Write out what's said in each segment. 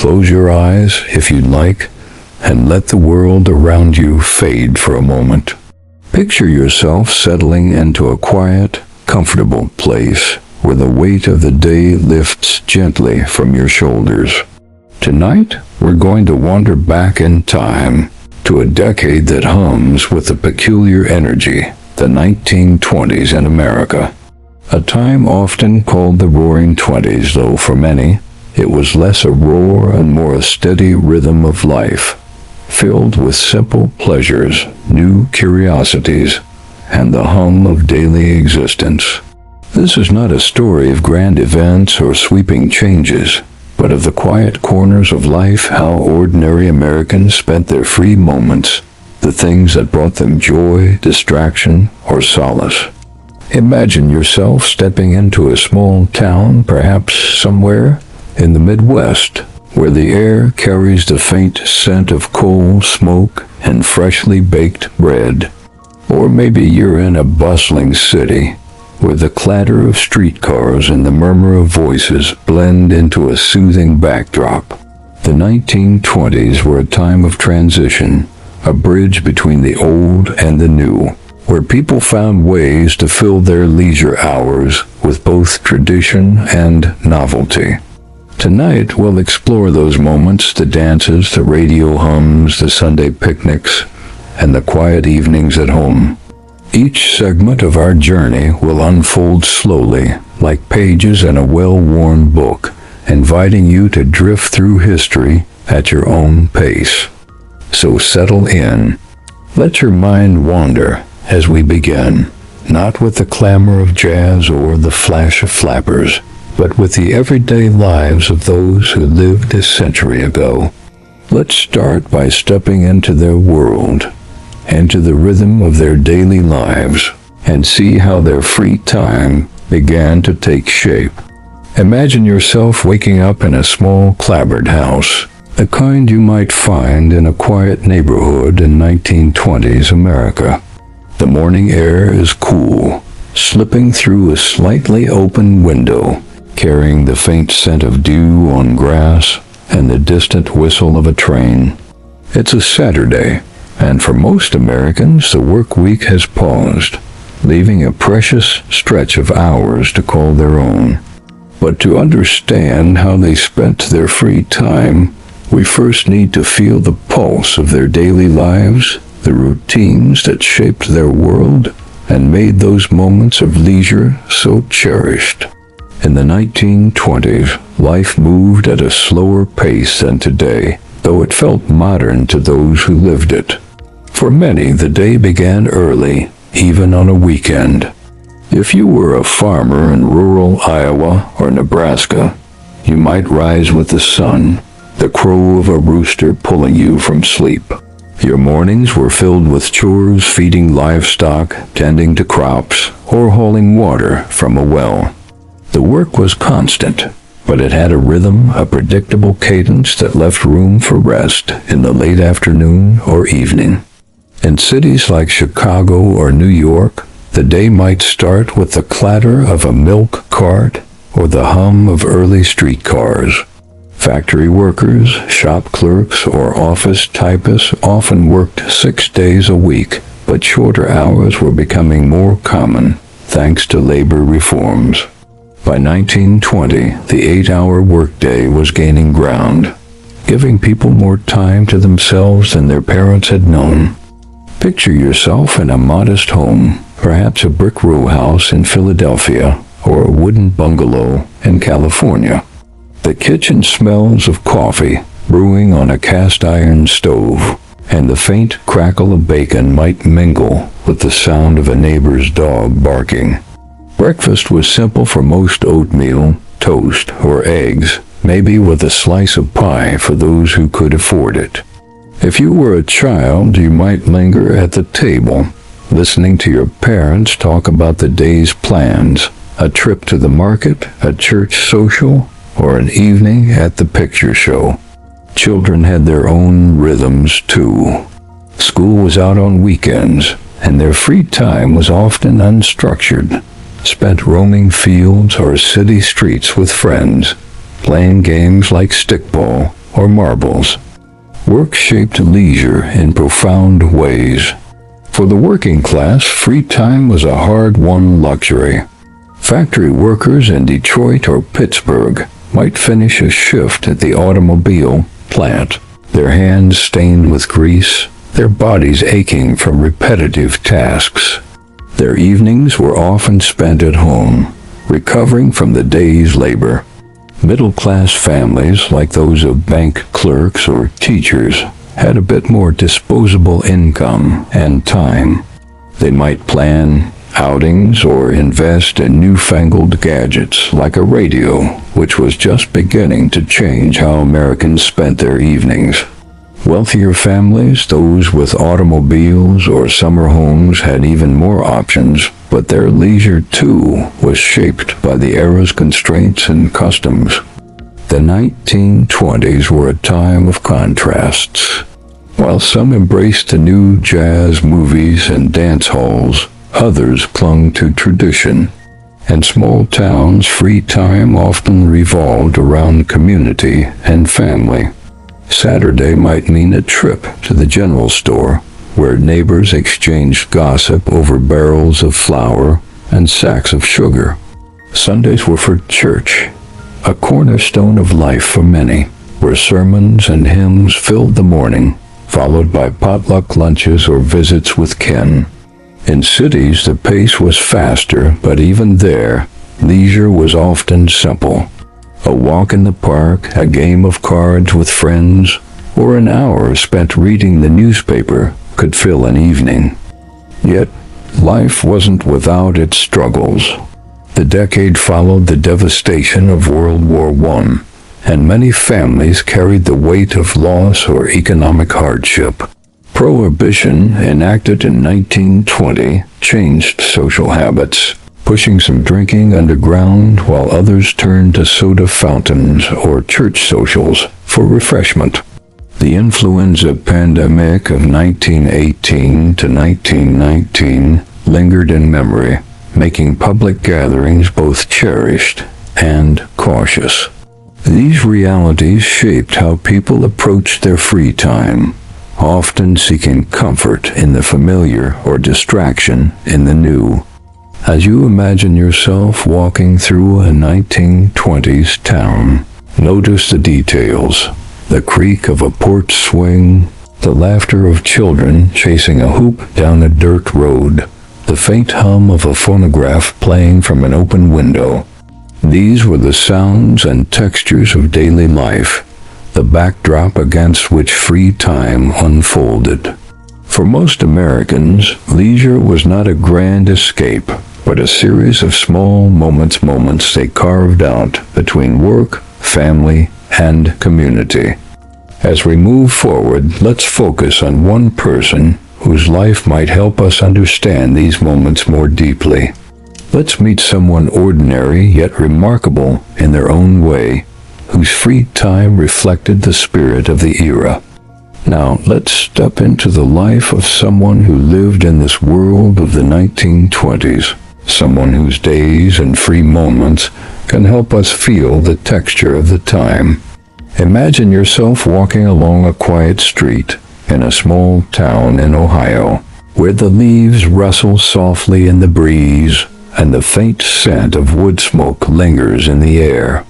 Close your eyes if you'd like, and let the world around you fade for a moment. Picture yourself settling into a quiet, comfortable place where the weight of the day lifts gently from your shoulders. Tonight, we're going to wander back in time to a decade that hums with a peculiar energy, the 1920s in America. A time often called the Roaring Twenties, though for many, it was less a roar and more a steady rhythm of life, filled with simple pleasures, new curiosities, and the hum of daily existence. This is not a story of grand events or sweeping changes, but of the quiet corners of life, how ordinary Americans spent their free moments, the things that brought them joy, distraction, or solace. Imagine yourself stepping into a small town, perhaps somewhere in the Midwest, where the air carries the faint scent of coal, smoke, and freshly baked bread. Or maybe you're in a bustling city, where the clatter of streetcars and the murmur of voices blend into a soothing backdrop. The 1920s were a time of transition, a bridge between the old and the new, where people found ways to fill their leisure hours with both tradition and novelty. Tonight, we'll explore those moments, the dances, the radio hums, the Sunday picnics, and the quiet evenings at home. Each segment of our journey will unfold slowly, like pages in a well-worn book, inviting you to drift through history at your own pace. So settle in. Let your mind wander as we begin, not with the clamor of jazz or the flash of flappers, but with the everyday lives of those who lived a century ago. Let's start by stepping into their world, into the rhythm of their daily lives, and see how their free time began to take shape. Imagine yourself waking up in a small clapboard house, the kind you might find in a quiet neighborhood in 1920s America. The morning air is cool, slipping through a slightly open window, carrying the faint scent of dew on grass and the distant whistle of a train. It's a Saturday, and for most Americans, the work week has paused, leaving a precious stretch of hours to call their own. But to understand how they spent their free time, we first need to feel the pulse of their daily lives, the routines that shaped their world and made those moments of leisure so cherished. In the 1920s, life moved at a slower pace than today, though it felt modern to those who lived it. For many, the day began early, even on a weekend. If you were a farmer in rural Iowa or Nebraska, you might rise with the sun, the crow of a rooster pulling you from sleep. Your mornings were filled with chores, feeding livestock, tending to crops, or hauling water from a well. The work was constant, but it had a rhythm, a predictable cadence that left room for rest in the late afternoon or evening. In cities like Chicago or New York, the day might start with the clatter of a milk cart or the hum of early streetcars. Factory workers, shop clerks, or office typists often worked 6 days a week, but shorter hours were becoming more common thanks to labor reforms. By 1920, the 8-hour workday was gaining ground, giving people more time to themselves than their parents had known. Picture yourself in a modest home, perhaps a brick row house in Philadelphia or a wooden bungalow in California. The kitchen smells of coffee brewing on a cast iron stove, and the faint crackle of bacon might mingle with the sound of a neighbor's dog barking. Breakfast was simple for most: oatmeal, toast, or eggs, maybe with a slice of pie for those who could afford it. If you were a child, you might linger at the table, listening to your parents talk about the day's plans, a trip to the market, a church social, or an evening at the picture show. Children had their own rhythms too. School was out on weekends, and their free time was often unstructured, spent roaming fields or city streets with friends, playing games like stickball or marbles. Work shaped leisure in profound ways. For the working class, free time was a hard-won luxury. Factory workers in Detroit or Pittsburgh might finish a shift at the automobile plant, their hands stained with grease, their bodies aching from repetitive tasks. Their evenings were often spent at home, recovering from the day's labor. Middle-class families, like those of bank clerks or teachers, had a bit more disposable income and time. They might plan outings or invest in newfangled gadgets like a radio, which was just beginning to change how Americans spent their evenings. Wealthier families, those with automobiles or summer homes, had even more options, but their leisure too was shaped by the era's constraints and customs. The 1920s were a time of contrasts. While some embraced the new jazz, movies, and dance halls, others clung to tradition. In small towns, free time often revolved around community and family. Saturday might mean a trip to the general store, where neighbors exchanged gossip over barrels of flour and sacks of sugar. Sundays were for church, a cornerstone of life for many, where sermons and hymns filled the morning, followed by potluck lunches or visits with kin. In cities, the pace was faster, but even there, leisure was often simple. A walk in the park, a game of cards with friends, or an hour spent reading the newspaper could fill an evening. Yet, life wasn't without its struggles. The decade followed the devastation of World War I, and many families carried the weight of loss or economic hardship. Prohibition, enacted in 1920, changed social habits, pushing some drinking underground while others turned to soda fountains or church socials for refreshment. The influenza pandemic of 1918 to 1919 lingered in memory, making public gatherings both cherished and cautious. These realities shaped how people approached their free time, often seeking comfort in the familiar or distraction in the new. As you imagine yourself walking through a 1920s town, notice the details: the creak of a porch swing, the laughter of children chasing a hoop down a dirt road, the faint hum of a phonograph playing from an open window. These were the sounds and textures of daily life, the backdrop against which free time unfolded. For most Americans, leisure was not a grand escape, but a series of small moments they carved out between work, family, and community. As we move forward, let's focus on one person whose life might help us understand these moments more deeply. Let's meet someone ordinary yet remarkable in their own way, whose free time reflected the spirit of the era. Now, let's step into the life of someone who lived in this world of the 1920s, someone whose days and free moments can help us feel the texture of the time. Imagine yourself walking along a quiet street in a small town in Ohio, where the leaves rustle softly in the breeze and the faint scent of wood smoke lingers in the air.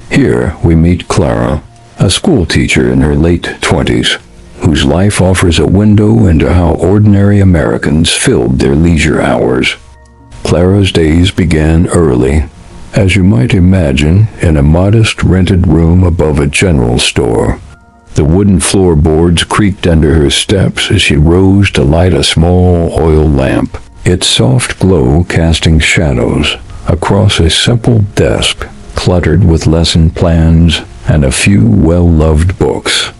Here we meet Clara, a schoolteacher in her late 20s, whose life offers a window into how ordinary Americans filled their leisure hours. Clara's days began early, as you might imagine, in a modest rented room above a general store. The wooden floorboards creaked under her steps as she rose to light a small oil lamp, its soft glow casting shadows across a simple desk cluttered with lesson plans and a few well-loved books.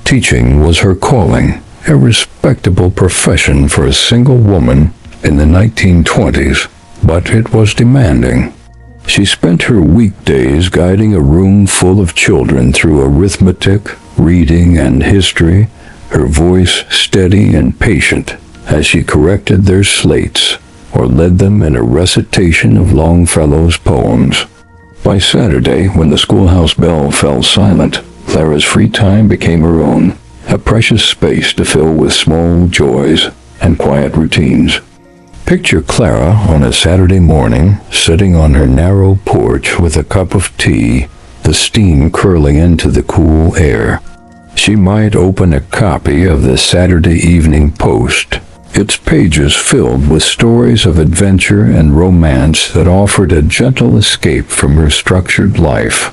Teaching was her calling, a respectable profession for a single woman in the 1920s, but it was demanding. She spent her weekdays guiding a room full of children through arithmetic, reading, and history, her voice steady and patient as she corrected their slates or led them in a recitation of Longfellow's poems. By Saturday, when the schoolhouse bell fell silent, Clara's free time became her own, a precious space to fill with small joys and quiet routines. Picture Clara on a Saturday morning, sitting on her narrow porch with a cup of tea, the steam curling into the cool air. She might open a copy of the Saturday Evening Post, its pages filled with stories of adventure and romance that offered a gentle escape from her structured life.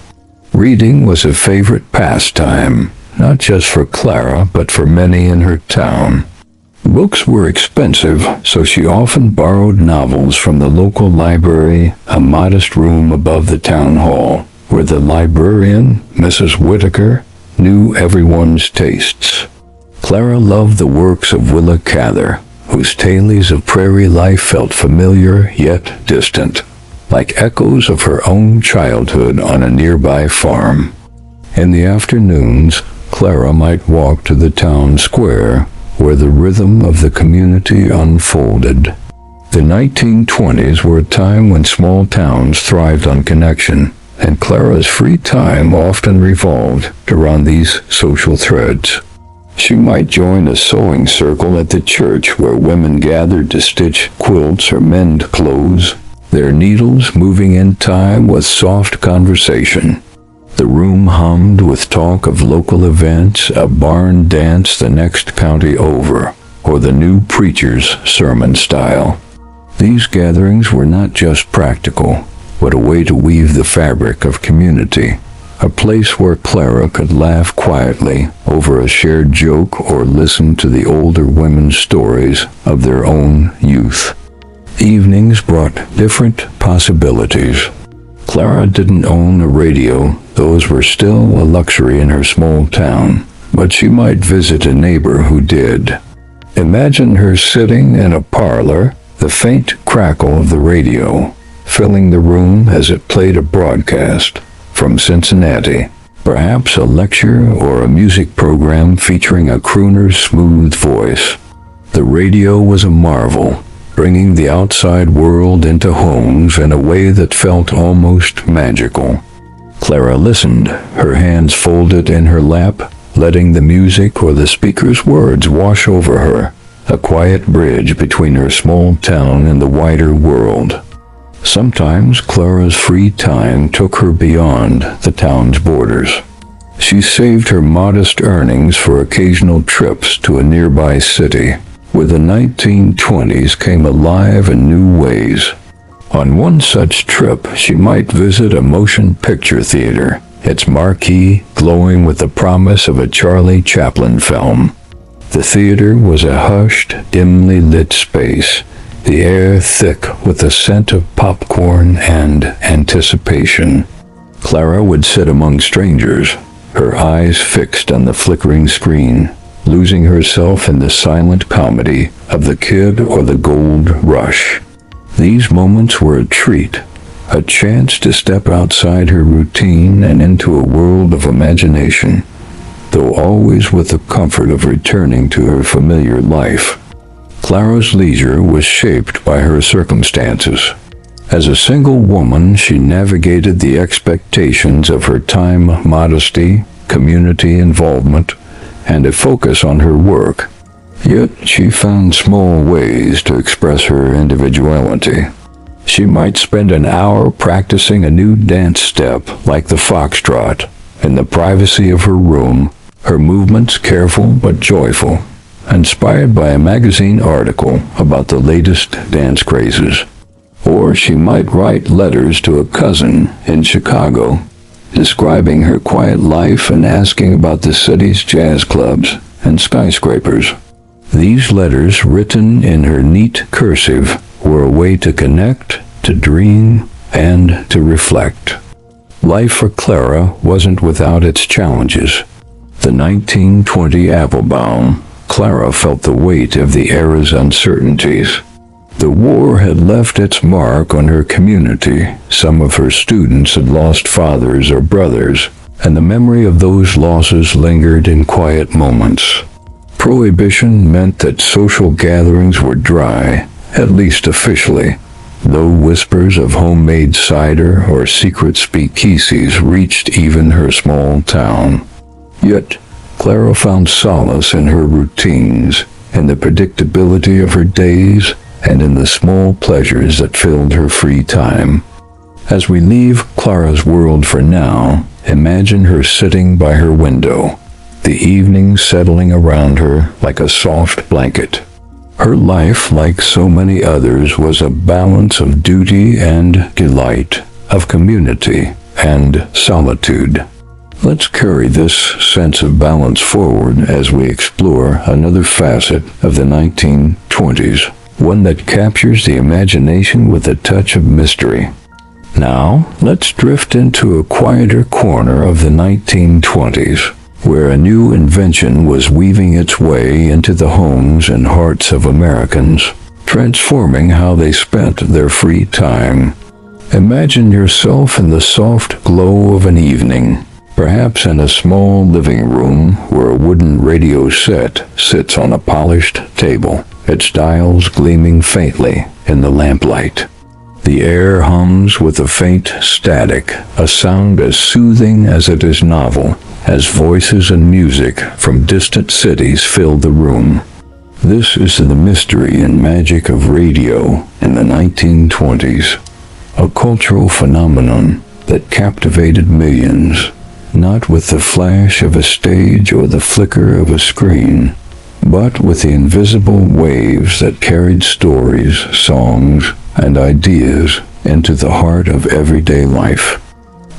Reading was a favorite pastime, not just for Clara, but for many in her town. Books were expensive, so she often borrowed novels from the local library, a modest room above the town hall, where the librarian, Mrs. Whitaker, knew everyone's tastes. Clara loved the works of Willa Cather, whose tales of prairie life felt familiar yet distant, like echoes of her own childhood on a nearby farm. In the afternoons, Clara might walk to the town square, where the rhythm of the community unfolded. The 1920s were a time when small towns thrived on connection, and Clara's free time often revolved around these social threads. She might join a sewing circle at the church where women gathered to stitch quilts or mend clothes, their needles moving in time with soft conversation. The room hummed with talk of local events, a barn dance the next county over, or the new preacher's sermon style. These gatherings were not just practical, but a way to weave the fabric of community, a place where Clara could laugh quietly over a shared joke or listen to the older women's stories of their own youth. Evenings brought different possibilities. Clara didn't own a radio, those were still a luxury in her small town, but she might visit a neighbor who did. Imagine her sitting in a parlor, the faint crackle of the radio filling the room as it played a broadcast from Cincinnati, perhaps a lecture or a music program featuring a crooner's smooth voice. The radio was a marvel, bringing the outside world into homes in a way that felt almost magical. Clara listened, her hands folded in her lap, letting the music or the speaker's words wash over her, a quiet bridge between her small town and the wider world. Sometimes Clara's free time took her beyond the town's borders. She saved her modest earnings for occasional trips to a nearby city, where the 1920s came alive in new ways. On one such trip, she might visit a motion picture theater, its marquee glowing with the promise of a Charlie Chaplin film. The theater was a hushed, dimly lit space, the air thick with the scent of popcorn and anticipation. Clara would sit among strangers, her eyes fixed on the flickering screen, losing herself in the silent comedy of the kid or the gold rush. These moments were a treat, a chance to step outside her routine and into a world of imagination, though always with the comfort of returning to her familiar life. Clara's leisure was shaped by her circumstances. As a single woman, she navigated the expectations of her time, modesty, community involvement, and a focus on her work. Yet she found small ways to express her individuality. She might spend an hour practicing a new dance step like the foxtrot in the privacy of her room, her movements careful but joyful, inspired by a magazine article about the latest dance crazes. Or she might write letters to a cousin in Chicago, describing her quiet life and asking about the city's jazz clubs and skyscrapers. These letters, written in her neat cursive, were a way to connect, to dream, and to reflect. Life for Clara wasn't without its challenges. The 1920 Applebaum, Clara felt the weight of the era's uncertainties. The war had left its mark on her community. Some of her students had lost fathers or brothers, and the memory of those losses lingered in quiet moments. Prohibition meant that social gatherings were dry, at least officially, though whispers of homemade cider or secret speakeasies reached even her small town. Yet, Clara found solace in her routines, in the predictability of her days, and in the small pleasures that filled her free time. As we leave Clara's world for now, imagine her sitting by her window, the evening settling around her like a soft blanket. Her life, like so many others, was a balance of duty and delight, of community and solitude. Let's carry this sense of balance forward as we explore another facet of the 1920s, one that captures the imagination with a touch of mystery. Now, let's drift into a quieter corner of the 1920s, where a new invention was weaving its way into the homes and hearts of Americans, transforming how they spent their free time. Imagine yourself in the soft glow of an evening, perhaps in a small living room where a wooden radio set sits on a polished table, its dials gleaming faintly in the lamplight. The air hums with a faint static, a sound as soothing as it is novel, as voices and music from distant cities fill the room. This is the mystery and magic of radio in the 1920s, a cultural phenomenon that captivated millions, not with the flash of a stage or the flicker of a screen, but with the invisible waves that carried stories, songs, and ideas into the heart of everyday life.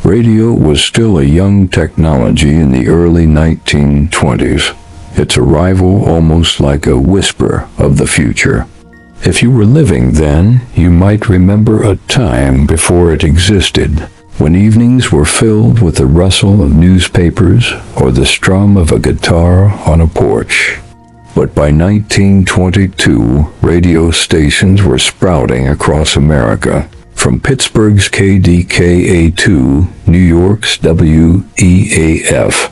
Radio was still a young technology in the early 1920s, its arrival almost like a whisper of the future. If you were living then, you might remember a time before it existed, when evenings were filled with the rustle of newspapers or the strum of a guitar on a porch. But by 1922, radio stations were sprouting across America, from Pittsburgh's KDKA to New York's WEAF.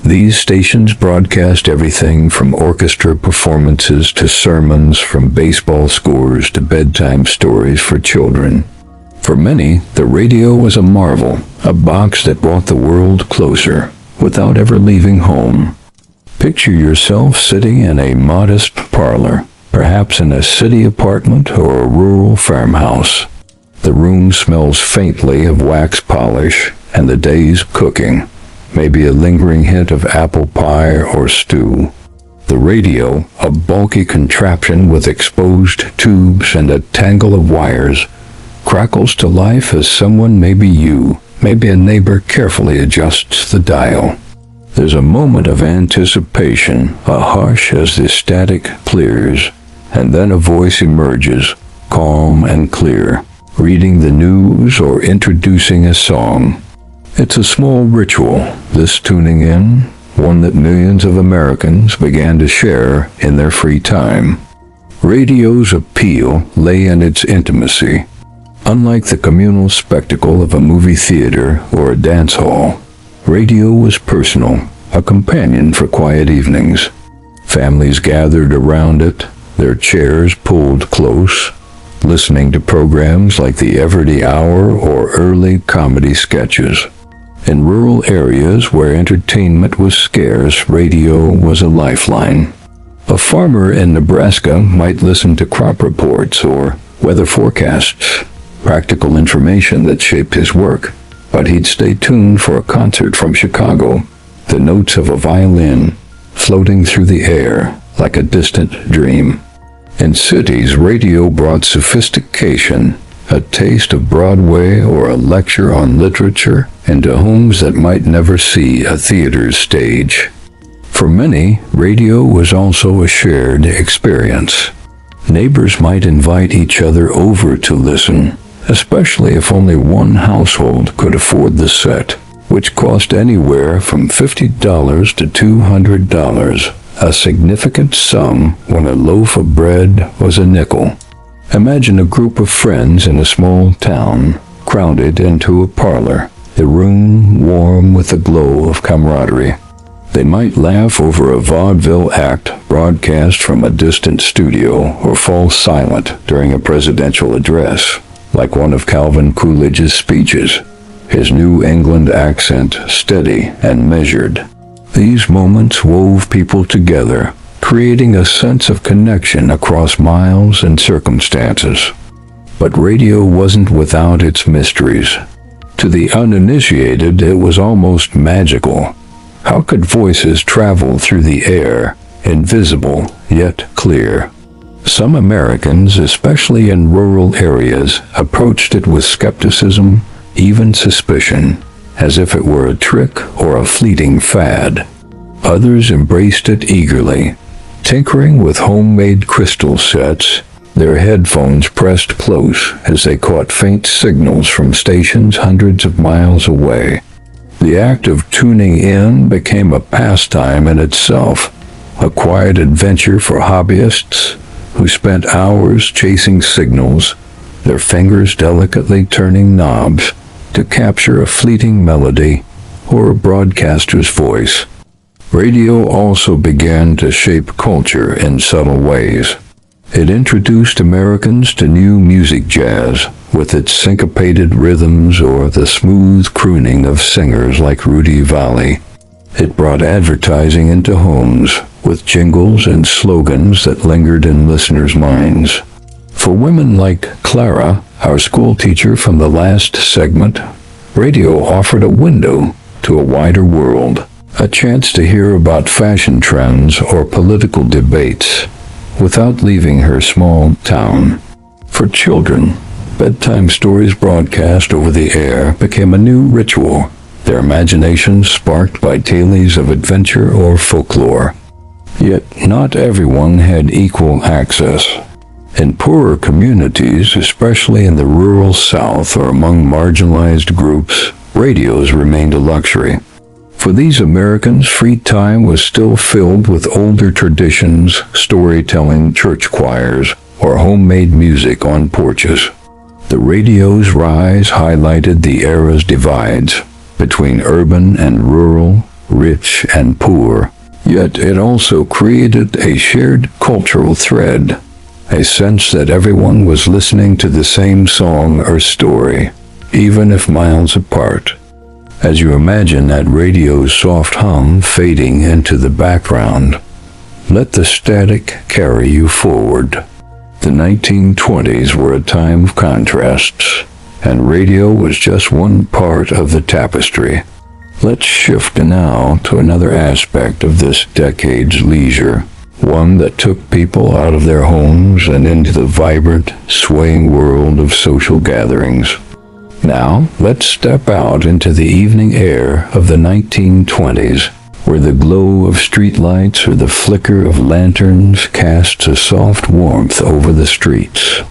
These stations broadcast everything from orchestra performances to sermons, from baseball scores to bedtime stories for children. For many, the radio was a marvel, a box that brought the world closer, without ever leaving home. Picture yourself sitting in a modest parlor, perhaps in a city apartment or a rural farmhouse. The room smells faintly of wax polish and the day's cooking, maybe a lingering hint of apple pie or stew. The radio, a bulky contraption with exposed tubes and a tangle of wires, crackles to life as someone, maybe you, maybe a neighbor, carefully adjusts the dial. There's a moment of anticipation, a hush as the static clears, and then a voice emerges, calm and clear, reading the news or introducing a song. It's a small ritual, this tuning in, one that millions of Americans began to share in their free time. Radio's appeal lay in its intimacy. Unlike the communal spectacle of a movie theater or a dance hall, radio was personal, a companion for quiet evenings. Families gathered around it, their chairs pulled close, listening to programs like the Everyday Hour or early comedy sketches. In rural areas where entertainment was scarce, radio was a lifeline. A farmer in Nebraska might listen to crop reports or weather forecasts, practical information that shaped his work. But he'd stay tuned for a concert from Chicago, the notes of a violin floating through the air like a distant dream. In cities, radio brought sophistication, a taste of Broadway or a lecture on literature, into homes that might never see a theater's stage. For many, radio was also a shared experience. Neighbors might invite each other over to listen, especially if only one household could afford the set, which cost anywhere from $50 to $200, a significant sum when a loaf of bread was a nickel. Imagine a group of friends in a small town, crowded into a parlor, the room warm with the glow of camaraderie. They might laugh over a vaudeville act broadcast from a distant studio or fall silent during a presidential address, like one of Calvin Coolidge's speeches, his New England accent steady and measured. These moments wove people together, creating a sense of connection across miles and circumstances. But radio wasn't without its mysteries. To the uninitiated, it was almost magical. How could voices travel through the air, invisible yet clear? Some Americans, especially in rural areas, approached it with skepticism, even suspicion, as if it were a trick or a fleeting fad. Others embraced it eagerly, tinkering with homemade crystal sets, their headphones pressed close as they caught faint signals from stations hundreds of miles away. The act of tuning in became a pastime in itself, a quiet adventure for hobbyists who spent hours chasing signals, their fingers delicately turning knobs to capture a fleeting melody or a broadcaster's voice. Radio also began to shape culture in subtle ways. It introduced Americans to new music jazz, with its syncopated rhythms or the smooth crooning of singers like Rudy Vallee. It brought advertising into homes, with jingles and slogans that lingered in listeners' minds. For women like Clara, our school teacher from the last segment, radio offered a window to a wider world, a chance to hear about fashion trends or political debates without leaving her small town. For children, bedtime stories broadcast over the air became a new ritual, their imaginations sparked by tales of adventure or folklore. Yet not everyone had equal access. In poorer communities, especially in the rural South or among marginalized groups, radios remained a luxury. For these Americans, free time was still filled with older traditions, storytelling, church choirs, or homemade music on porches. The radio's rise highlighted the era's divides between urban and rural, rich and poor, yet it also created a shared cultural thread, a sense that everyone was listening to the same song or story, even if miles apart. As you imagine that radio's soft hum fading into the background, let the static carry you forward. The 1920s were a time of contrasts, and radio was just one part of the tapestry. Let's shift now to another aspect of this decade's leisure, one that took people out of their homes and into the vibrant, swaying world of social gatherings. Now, let's step out into the evening air of the 1920s, where the glow of streetlights or the flicker of lanterns casts a soft warmth over the streets.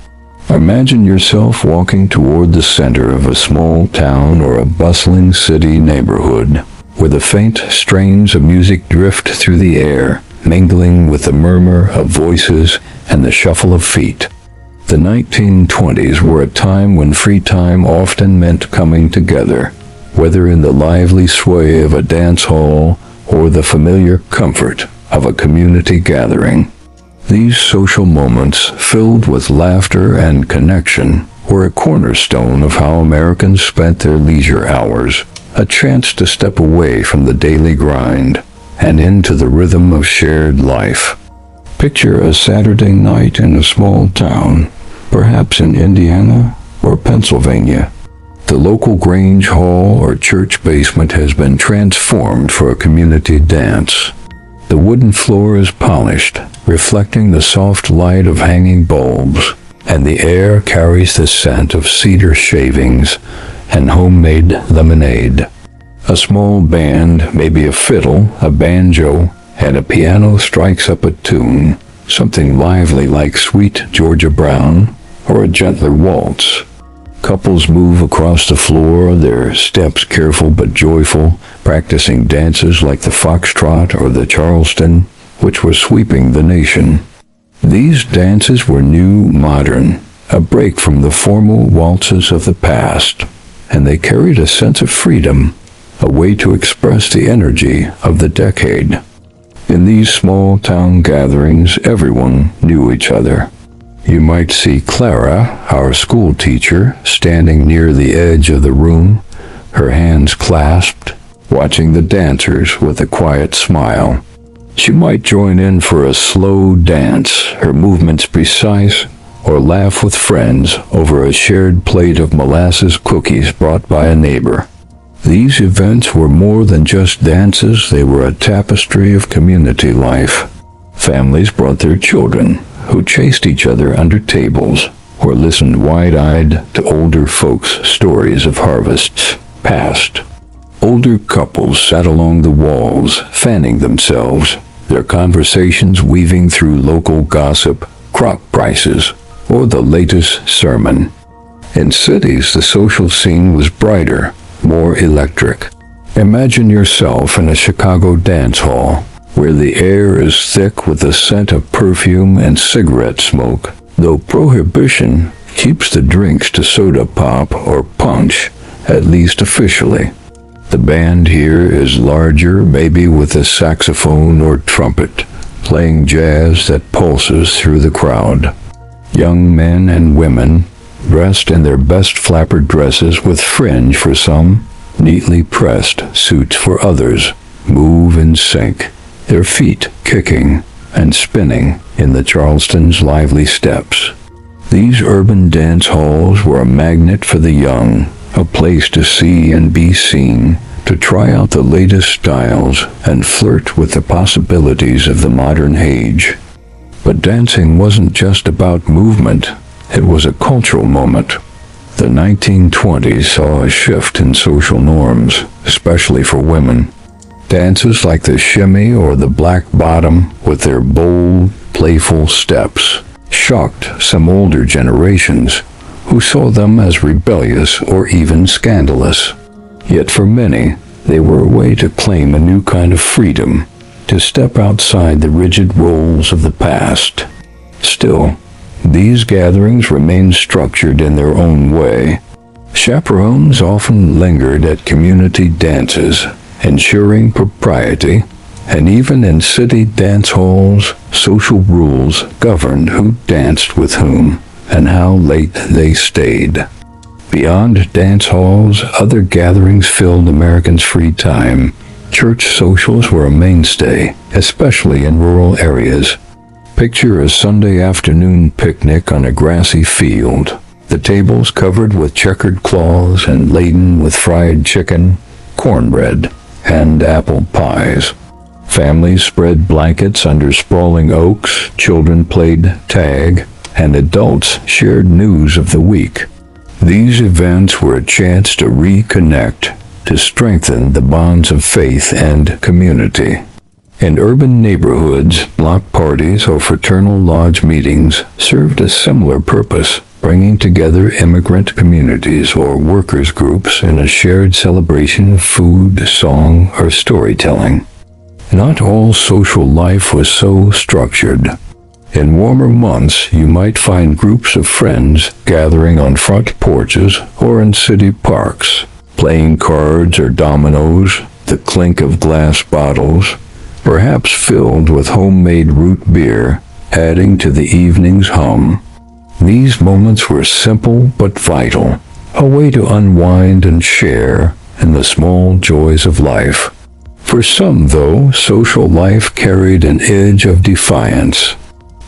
Imagine yourself walking toward the center of a small town or a bustling city neighborhood, where the faint strains of music drift through the air, mingling with the murmur of voices and the shuffle of feet. The 1920s were a time when free time often meant coming together, whether in the lively sway of a dance hall or the familiar comfort of a community gathering. These social moments, filled with laughter and connection, were a cornerstone of how Americans spent their leisure hours, a chance to step away from the daily grind and into the rhythm of shared life. Picture a Saturday night in a small town, perhaps in Indiana or Pennsylvania. The local Grange Hall or church basement has been transformed for a community dance. The wooden floor is polished, reflecting the soft light of hanging bulbs, and the air carries the scent of cedar shavings and homemade lemonade. A small band, maybe a fiddle, a banjo, and a piano strikes up a tune, something lively like Sweet Georgia Brown or a gentler waltz. Couples move across the floor, their steps careful but joyful, practicing dances like the foxtrot or the Charleston, which were sweeping the nation. These dances were new, modern, a break from the formal waltzes of the past, and they carried a sense of freedom, a way to express the energy of the decade. In these small town gatherings, everyone knew each other. You might see Clara, our school teacher, standing near the edge of the room, her hands clasped, watching the dancers with a quiet smile. She might join in for a slow dance, her movements precise, or laugh with friends over a shared plate of molasses cookies brought by a neighbor. These events were more than just dances, they were a tapestry of community life. Families brought their children, who chased each other under tables, or listened wide-eyed to older folks' stories of harvests past. Older couples sat along the walls, fanning themselves, their conversations weaving through local gossip, crop prices, or the latest sermon. In cities, the social scene was brighter, more electric. Imagine yourself in a Chicago dance hall, where the air is thick with the scent of perfume and cigarette smoke, though prohibition keeps the drinks to soda pop or punch, at least officially. The band here is larger, maybe with a saxophone or trumpet, playing jazz that pulses through the crowd. Young men and women, dressed in their best flapper dresses with fringe for some, neatly pressed suits for others, move in sync, their feet kicking and spinning in the Charleston's lively steps. These urban dance halls were a magnet for the young, a place to see and be seen, to try out the latest styles and flirt with the possibilities of the modern age. But dancing wasn't just about movement, it was a cultural moment. The 1920s saw a shift in social norms, especially for women. Dances like the shimmy or the black bottom, with their bold, playful steps, shocked some older generations, who saw them as rebellious or even scandalous. Yet for many, they were a way to claim a new kind of freedom, to step outside the rigid roles of the past. Still, these gatherings remained structured in their own way. Chaperones often lingered at community dances, ensuring propriety, and even in city dance halls, social rules governed who danced with whom and how late they stayed. Beyond dance halls, other gatherings filled Americans' free time. Church socials were a mainstay, especially in rural areas. Picture a Sunday afternoon picnic on a grassy field, the tables covered with checkered cloths and laden with fried chicken, cornbread, and apple pies. Families spread blankets under sprawling oaks, children played tag, and adults shared news of the week. These events were a chance to reconnect, to strengthen the bonds of faith and community. In urban neighborhoods, block parties or fraternal lodge meetings served a similar purpose, bringing together immigrant communities or workers' groups in a shared celebration of food, song, or storytelling. Not all social life was so structured. In warmer months, you might find groups of friends gathering on front porches or in city parks, playing cards or dominoes, the clink of glass bottles, perhaps filled with homemade root beer, adding to the evening's hum. These moments were simple but vital, a way to unwind and share in the small joys of life. For some, though, social life carried an edge of defiance.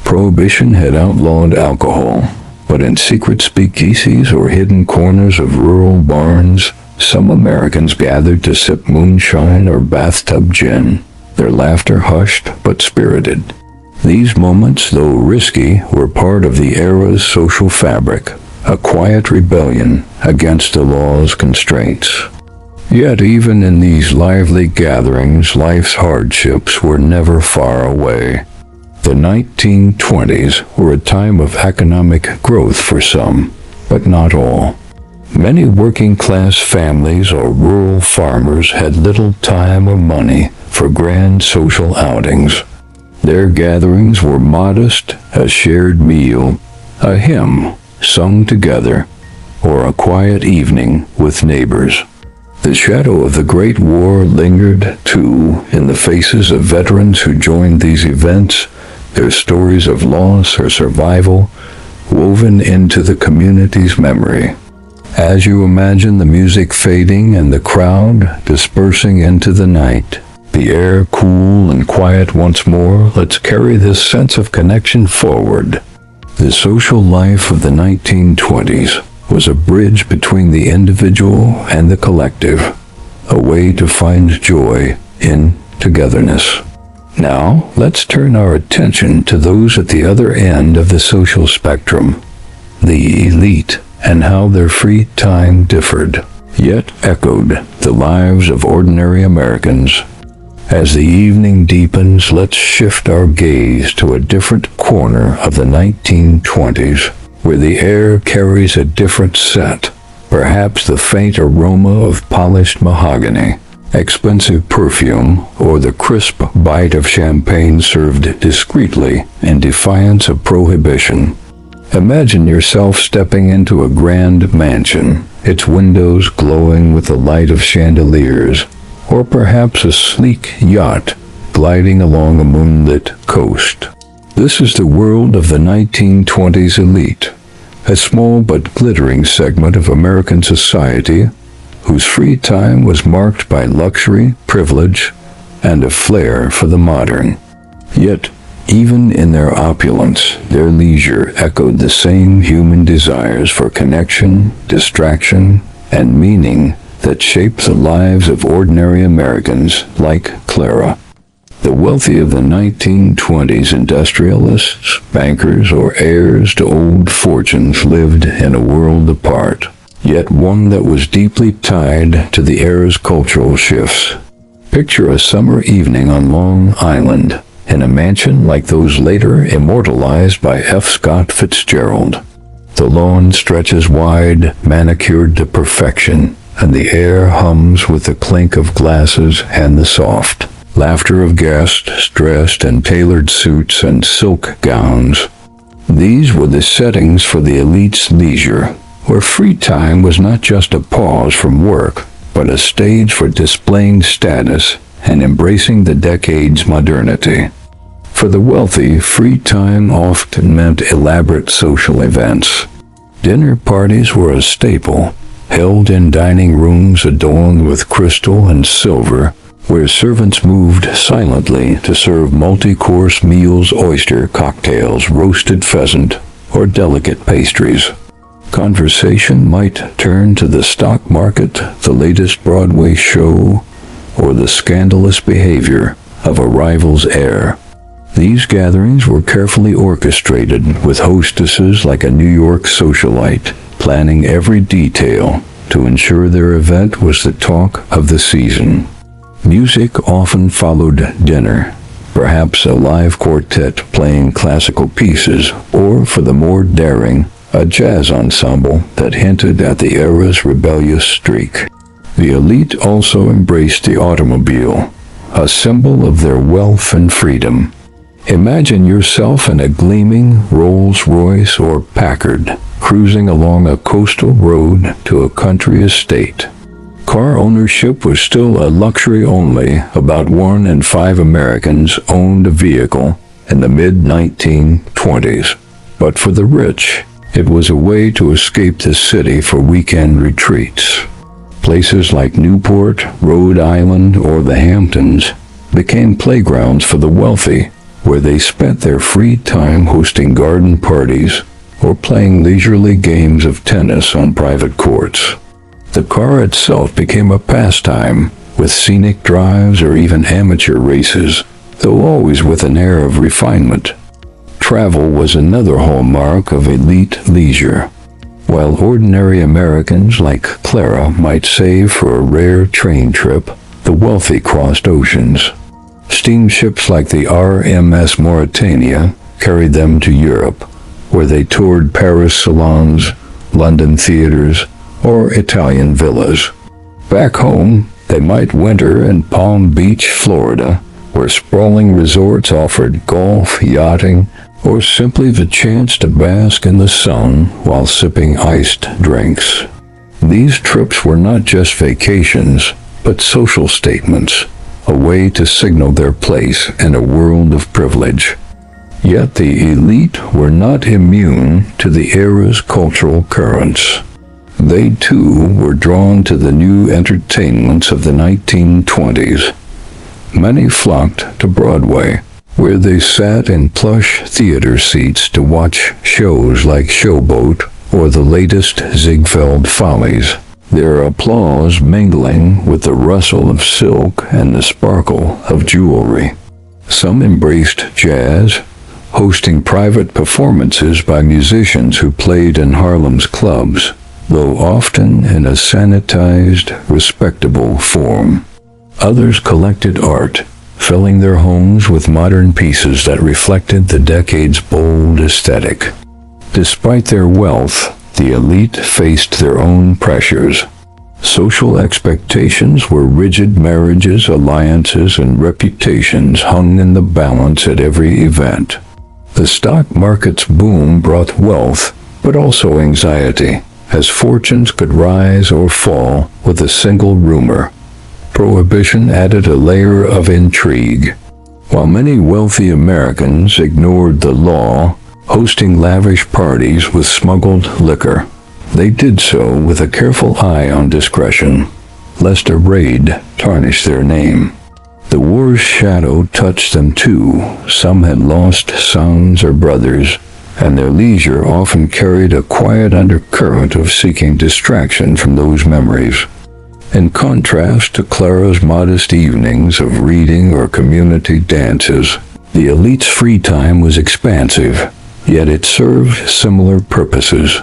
Prohibition had outlawed alcohol, but in secret speakeasies or hidden corners of rural barns, some Americans gathered to sip moonshine or bathtub gin, their laughter hushed but spirited. These moments, though risky, were part of the era's social fabric, a quiet rebellion against the law's constraints. Yet even in these lively gatherings, life's hardships were never far away. The 1920s were a time of economic growth for some, but not all. Many working-class families or rural farmers had little time or money for grand social outings. Their gatherings were modest, a shared meal, a hymn sung together, or a quiet evening with neighbors. The shadow of the Great War lingered, too, in the faces of veterans who joined these events, their stories of loss or survival woven into the community's memory. As you imagine the music fading and the crowd dispersing into the night, the air cool and quiet once more, let's carry this sense of connection forward. The social life of the 1920s was a bridge between the individual and the collective, a way to find joy in togetherness. Now, let's turn our attention to those at the other end of the social spectrum, the elite, and how their free time differed, yet echoed the lives of ordinary Americans. As the evening deepens, let's shift our gaze to a different corner of the 1920s, where the air carries a different scent, perhaps the faint aroma of polished mahogany, expensive perfume, or the crisp bite of champagne served discreetly in defiance of prohibition. Imagine yourself stepping into a grand mansion, its windows glowing with the light of chandeliers, or perhaps a sleek yacht gliding along a moonlit coast. This is the world of the 1920s elite, a small but glittering segment of American society whose free time was marked by luxury, privilege, and a flair for the modern. Yet, even in their opulence, their leisure echoed the same human desires for connection, distraction, and meaning that shaped the lives of ordinary Americans like Clara. The wealthy of the 1920s, industrialists, bankers, or heirs to old fortunes, lived in a world apart, yet one that was deeply tied to the era's cultural shifts. Picture a summer evening on Long Island, in a mansion like those later immortalized by F. Scott Fitzgerald. The lawn stretches wide, manicured to perfection, and the air hums with the clink of glasses and the soft laughter of guests dressed in tailored suits and silk gowns. These were the settings for the elite's leisure, where free time was not just a pause from work, but a stage for displaying status and embracing the decade's modernity. For the wealthy, free time often meant elaborate social events. Dinner parties were a staple, held in dining rooms adorned with crystal and silver, where servants moved silently to serve multi-course meals, oyster cocktails, roasted pheasant, or delicate pastries. Conversation might turn to the stock market, the latest Broadway show, or the scandalous behavior of a rival's heir. These gatherings were carefully orchestrated, with hostesses like a New York socialite planning every detail to ensure their event was the talk of the season. Music often followed dinner, perhaps a live quartet playing classical pieces, or for the more daring, a jazz ensemble that hinted at the era's rebellious streak. The elite also embraced the automobile, a symbol of their wealth and freedom. Imagine yourself in a gleaming Rolls-Royce or Packard, cruising along a coastal road to a country estate. Car ownership was still a luxury only. About 1 in 5 Americans owned a vehicle in the mid-1920s. But for the rich, it was a way to escape the city for weekend retreats. Places like Newport, Rhode Island, or the Hamptons became playgrounds for the wealthy, where they spent their free time hosting garden parties or playing leisurely games of tennis on private courts. The car itself became a pastime, with scenic drives or even amateur races, though always with an air of refinement. Travel was another hallmark of elite leisure. While ordinary Americans like Clara might save for a rare train trip, the wealthy crossed oceans. Steamships like the RMS Mauritania carried them to Europe, where they toured Paris salons, London theaters, or Italian villas. Back home, they might winter in Palm Beach, Florida, where sprawling resorts offered golf, yachting, or simply the chance to bask in the sun while sipping iced drinks. These trips were not just vacations, but social statements, a way to signal their place in a world of privilege. Yet the elite were not immune to the era's cultural currents. They too were drawn to the new entertainments of the 1920s. Many flocked to Broadway, where they sat in plush theater seats to watch shows like Showboat or the latest Ziegfeld Follies, their applause mingling with the rustle of silk and the sparkle of jewelry. Some embraced jazz, hosting private performances by musicians who played in Harlem's clubs, though often in a sanitized, respectable form. Others collected art, filling their homes with modern pieces that reflected the decade's bold aesthetic. Despite their wealth, the elite faced their own pressures. Social expectations were rigid. Marriages, alliances, and reputations hung in the balance at every event. The stock market's boom brought wealth, but also anxiety, as fortunes could rise or fall with a single rumor. Prohibition added a layer of intrigue. While many wealthy Americans ignored the law, hosting lavish parties with smuggled liquor, they did so with a careful eye on discretion, lest a raid tarnish their name. The war's shadow touched them too. Some had lost sons or brothers, and their leisure often carried a quiet undercurrent of seeking distraction from those memories. In contrast to Clara's modest evenings of reading or community dances, the elite's free time was expansive, yet it served similar purposes.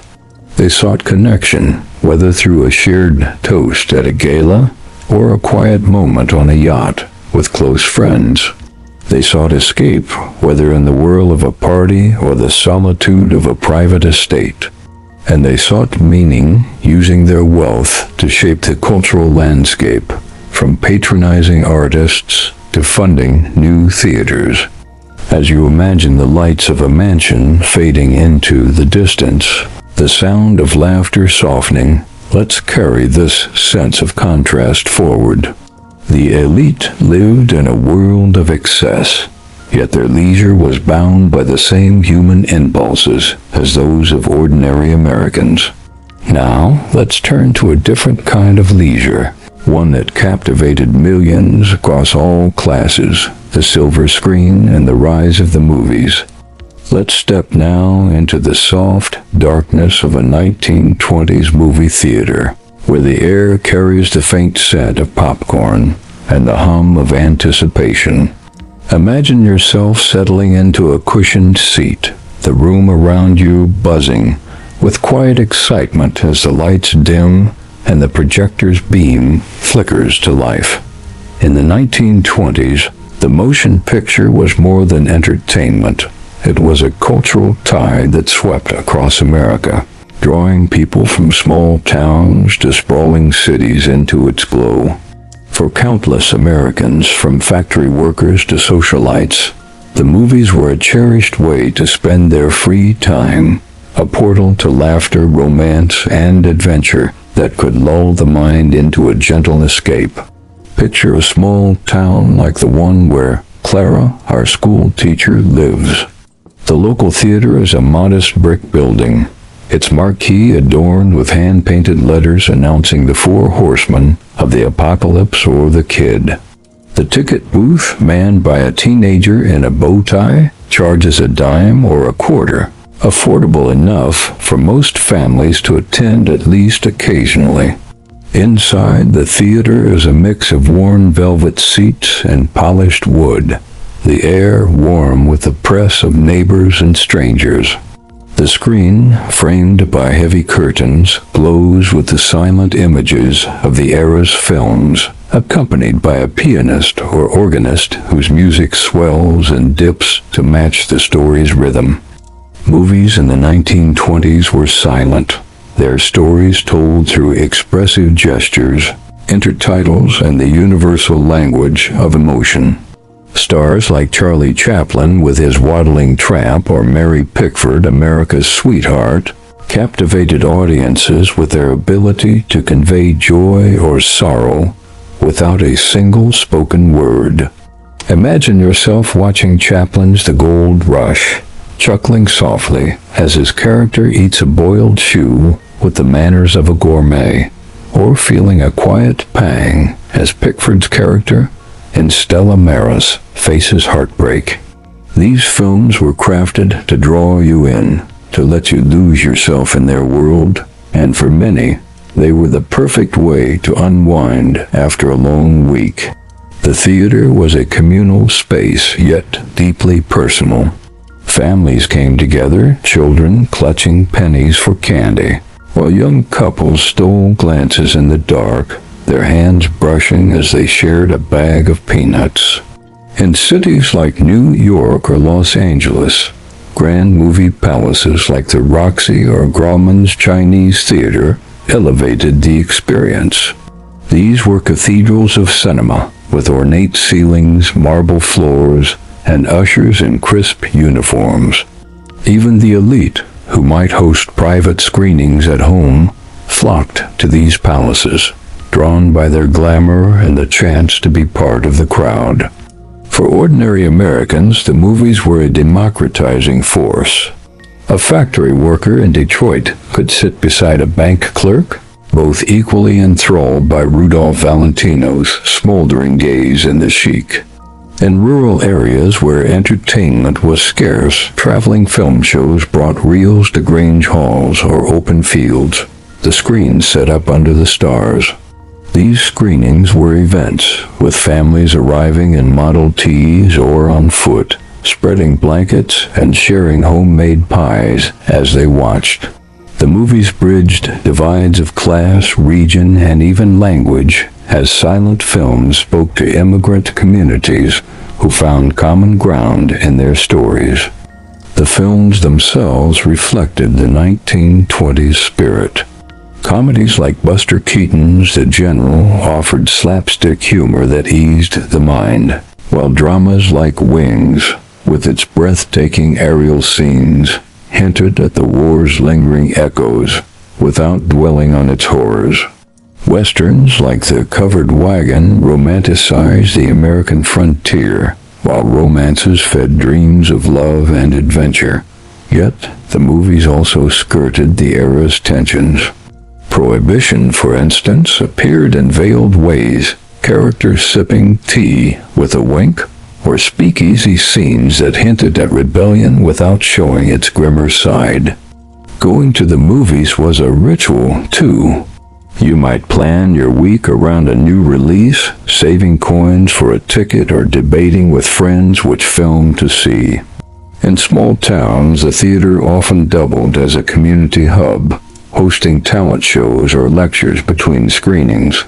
They sought connection, whether through a shared toast at a gala or a quiet moment on a yacht with close friends. They sought escape, whether in the whirl of a party or the solitude of a private estate. And they sought meaning, using their wealth to shape the cultural landscape, from patronizing artists to funding new theaters. As you imagine the lights of a mansion fading into the distance, the sound of laughter softening, let's carry this sense of contrast forward. The elite lived in a world of excess, yet their leisure was bound by the same human impulses as those of ordinary Americans. Now, let's turn to a different kind of leisure, one that captivated millions across all classes, the silver screen and the rise of the movies. Let's step now into the soft darkness of a 1920s movie theater, where the air carries the faint scent of popcorn and the hum of anticipation. Imagine yourself settling into a cushioned seat, the room around you buzzing with quiet excitement as the lights dim and the projector's beam flickers to life. In the 1920s, the motion picture was more than entertainment. It was a cultural tide that swept across America, drawing people from small towns to sprawling cities into its glow. For countless Americans, from factory workers to socialites, the movies were a cherished way to spend their free time, a portal to laughter, romance, and adventure that could lull the mind into a gentle escape. Picture a small town like the one where Clara, our school teacher, lives. The local theater is a modest brick building, its marquee adorned with hand-painted letters announcing the 4 horsemen of the apocalypse or the kid. The ticket booth, manned by a teenager in a bow tie, charges a dime or a quarter, affordable enough for most families to attend at least occasionally. Inside, the theater is a mix of worn velvet seats and polished wood, the air warm with the press of neighbors and strangers. The screen, framed by heavy curtains, glows with the silent images of the era's films, accompanied by a pianist or organist whose music swells and dips to match the story's rhythm. Movies in the 1920s were silent, their stories told through expressive gestures, intertitles, and the universal language of emotion. Stars like Charlie Chaplin with his Waddling Tramp or Mary Pickford, America's Sweetheart, captivated audiences with their ability to convey joy or sorrow without a single spoken word. Imagine yourself watching Chaplin's The Gold Rush, chuckling softly as his character eats a boiled shoe with the manners of a gourmet, or feeling a quiet pang as Pickford's character in Stella Maris faces heartbreak. These films were crafted to draw you in, to let you lose yourself in their world, and for many, they were the perfect way to unwind after a long week. The theater was a communal space, yet deeply personal. Families came together, children clutching pennies for candy, while young couples stole glances in the dark, their hands brushing as they shared a bag of peanuts. In cities like New York or Los Angeles, grand movie palaces like the Roxy or Grauman's Chinese Theater elevated the experience. These were cathedrals of cinema, with ornate ceilings, marble floors, and ushers in crisp uniforms. Even the elite, who might host private screenings at home, flocked to these palaces, drawn by their glamour and the chance to be part of the crowd. For ordinary Americans, the movies were a democratizing force. A factory worker in Detroit could sit beside a bank clerk, both equally enthralled by Rudolph Valentino's smoldering gaze in the chic. In rural areas where entertainment was scarce, traveling film shows brought reels to Grange halls or open fields, the screens set up under the stars. These screenings were events, with families arriving in Model Ts or on foot, spreading blankets and sharing homemade pies as they watched. The movies bridged divides of class, region, and even language, as silent films spoke to immigrant communities who found common ground in their stories. The films themselves reflected the 1920s spirit. Comedies like Buster Keaton's The General offered slapstick humor that eased the mind, while dramas like Wings, with its breathtaking aerial scenes, hinted at the war's lingering echoes without dwelling on its horrors. Westerns like The Covered Wagon romanticized the American frontier, while romances fed dreams of love and adventure. Yet, the movies also skirted the era's tensions. Prohibition, for instance, appeared in veiled ways, characters sipping tea with a wink, or speakeasy scenes that hinted at rebellion without showing its grimmer side. Going to the movies was a ritual, too. You might plan your week around a new release, saving coins for a ticket or debating with friends which film to see. In small towns, the theater often doubled as a community hub, hosting talent shows or lectures between screenings.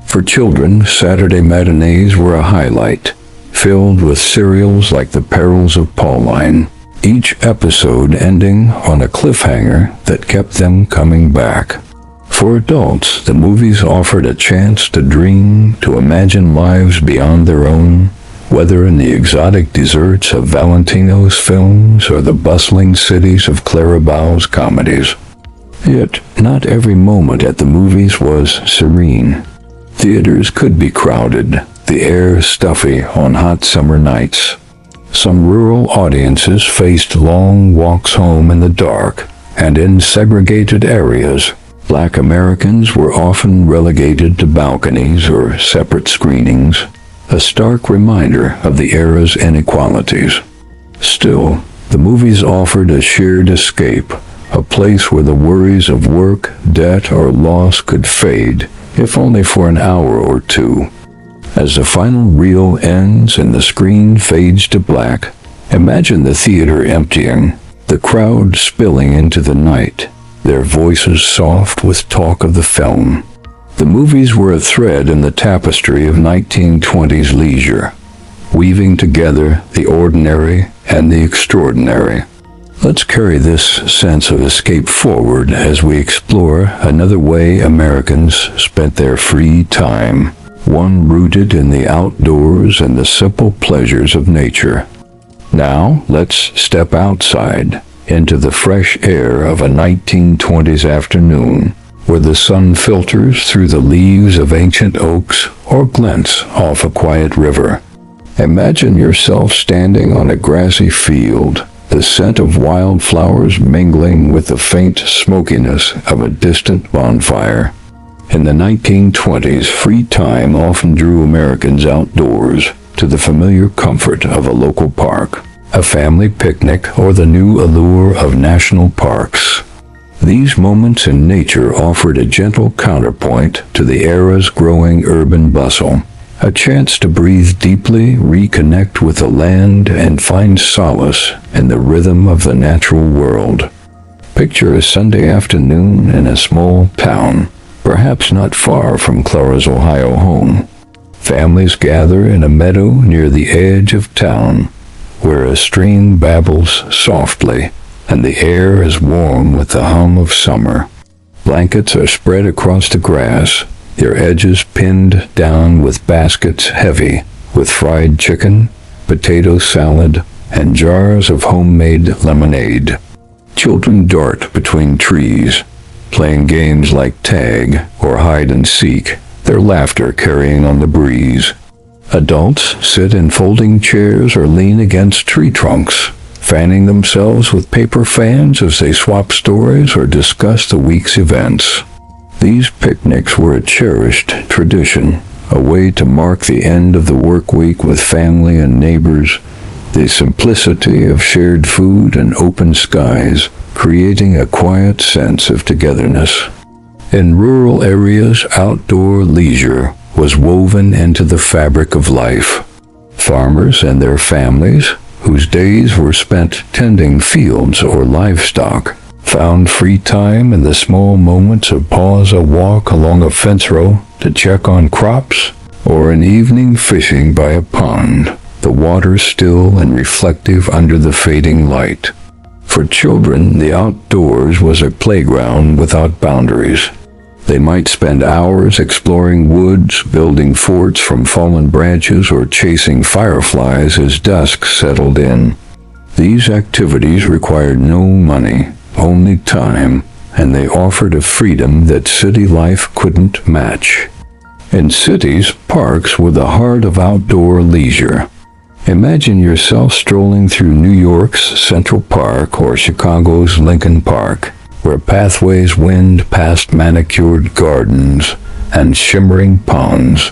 For children, Saturday matinees were a highlight, filled with serials like The Perils of Pauline, each episode ending on a cliffhanger that kept them coming back. For adults, the movies offered a chance to dream, to imagine lives beyond their own, whether in the exotic deserts of Valentino's films or the bustling cities of Clara comedies. Yet, not every moment at the movies was serene. Theaters could be crowded, the air stuffy on hot summer nights. Some rural audiences faced long walks home in the dark, and in segregated areas, Black Americans were often relegated to balconies or separate screenings, a stark reminder of the era's inequalities. Still, the movies offered a shared escape, a place where the worries of work, debt, or loss could fade, if only for an hour or two. As the final reel ends and the screen fades to black, imagine the theater emptying, the crowd spilling into the night, their voices soft with talk of the film. The movies were a thread in the tapestry of 1920s leisure, weaving together the ordinary and the extraordinary. Let's carry this sense of escape forward as we explore another way Americans spent their free time, one rooted in the outdoors and the simple pleasures of nature. Now, let's step outside into the fresh air of a 1920s afternoon, where the sun filters through the leaves of ancient oaks or glints off a quiet river. Imagine yourself standing on a grassy field, the scent of wildflowers mingling with the faint smokiness of a distant bonfire. In the 1920s, free time often drew Americans outdoors to the familiar comfort of a local park, a family picnic, or the new allure of national parks. These moments in nature offered a gentle counterpoint to the era's growing urban bustle, a chance to breathe deeply, reconnect with the land, and find solace in the rhythm of the natural world. Picture a Sunday afternoon in a small town, perhaps not far from Clara's Ohio home. Families gather in a meadow near the edge of town, where a stream babbles softly, and the air is warm with the hum of summer. Blankets are spread across the grass, their edges pinned down with baskets heavy with fried chicken, potato salad, and jars of homemade lemonade. Children dart between trees, playing games like tag or hide and seek, their laughter carrying on the breeze. Adults sit in folding chairs or lean against tree trunks, fanning themselves with paper fans as they swap stories or discuss the week's events. These picnics were a cherished tradition, a way to mark the end of the work week with family and neighbors, the simplicity of shared food and open skies, creating a quiet sense of togetherness. In rural areas, outdoor leisure was woven into the fabric of life. Farmers and their families, whose days were spent tending fields or livestock, found free time in the small moments of pause a walk along a fence row to check on crops, or an evening fishing by a pond, the water still and reflective under the fading light. For children, the outdoors was a playground without boundaries. They might spend hours exploring woods, building forts from fallen branches, or chasing fireflies as dusk settled in. These activities required no money, only time, and they offered a freedom that city life couldn't match. In cities, parks were the heart of outdoor leisure. Imagine yourself strolling through New York's Central Park or Chicago's Lincoln Park, where pathways wind past manicured gardens and shimmering ponds.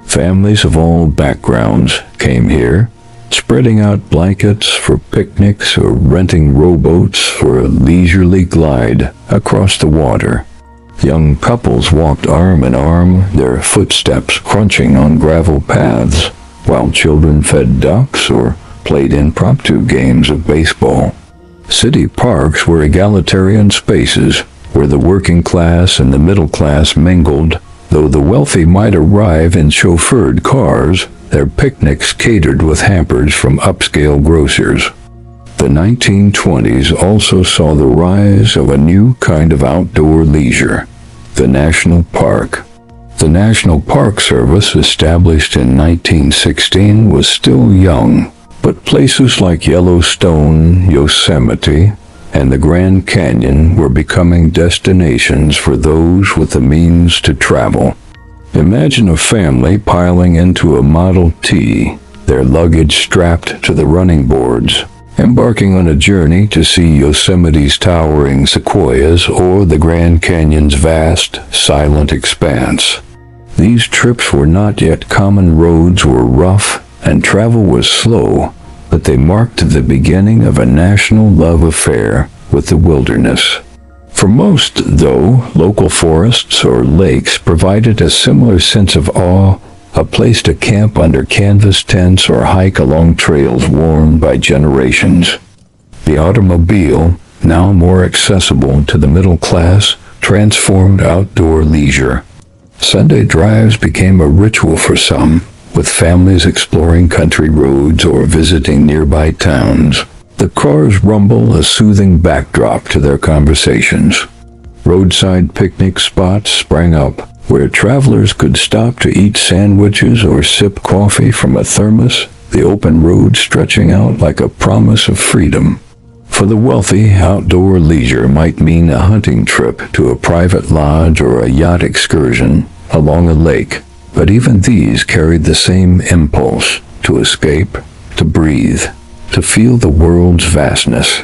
Families of all backgrounds came here, spreading out blankets for picnics or renting rowboats for a leisurely glide across the water. Young couples walked arm in arm, their footsteps crunching on gravel paths, while children fed ducks or played impromptu games of baseball. City parks were egalitarian spaces where the working class and the middle class mingled. Though the wealthy might arrive in chauffeured cars, their picnics catered with hampers from upscale grocers. The 1920s also saw the rise of a new kind of outdoor leisure, the national park. The National Park Service, established in 1916, was still young, but places like Yellowstone, Yosemite, and the Grand Canyon were becoming destinations for those with the means to travel. Imagine a family piling into a Model T, their luggage strapped to the running boards, embarking on a journey to see Yosemite's towering sequoias or the Grand Canyon's vast, silent expanse. These trips were not yet common. Roads were rough and travel was slow, but they marked the beginning of a national love affair with the wilderness. For most, though, local forests or lakes provided a similar sense of awe, a place to camp under canvas tents or hike along trails worn by generations. The automobile, now more accessible to the middle class, transformed outdoor leisure. Sunday drives became a ritual for some, with families exploring country roads or visiting nearby towns. The car's rumble a soothing backdrop to their conversations. Roadside picnic spots sprang up, where travelers could stop to eat sandwiches or sip coffee from a thermos, the open road stretching out like a promise of freedom. For the wealthy, outdoor leisure might mean a hunting trip to a private lodge or a yacht excursion along a lake, but even these carried the same impulse: to escape, to breathe, to feel the world's vastness.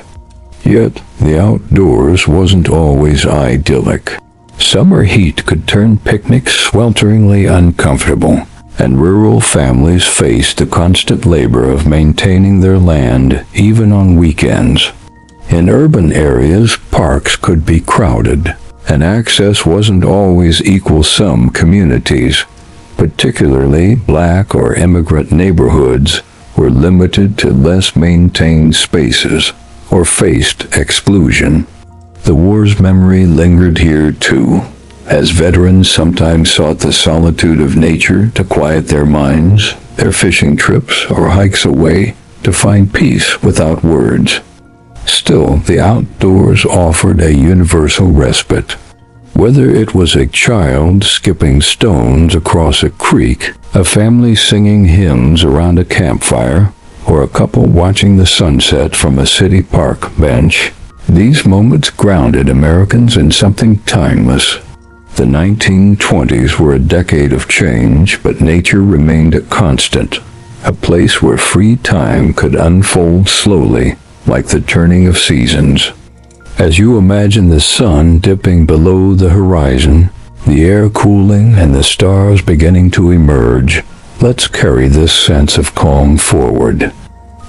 Yet, the outdoors wasn't always idyllic. Summer heat could turn picnics swelteringly uncomfortable, and rural families faced the constant labor of maintaining their land even on weekends. In urban areas, parks could be crowded, and access wasn't always equal. Some communities, particularly Black or immigrant neighborhoods, were limited to less maintained spaces or faced exclusion. The war's memory lingered here too, as veterans sometimes sought the solitude of nature to quiet their minds, their fishing trips or hikes away to find peace without words. Still, the outdoors offered a universal respite. Whether it was a child skipping stones across a creek, a family singing hymns around a campfire, or a couple watching the sunset from a city park bench, these moments grounded Americans in something timeless. The 1920s were a decade of change, but nature remained a constant, a place where free time could unfold slowly, like the turning of seasons. As you imagine the sun dipping below the horizon, the air cooling and the stars beginning to emerge, let's carry this sense of calm forward.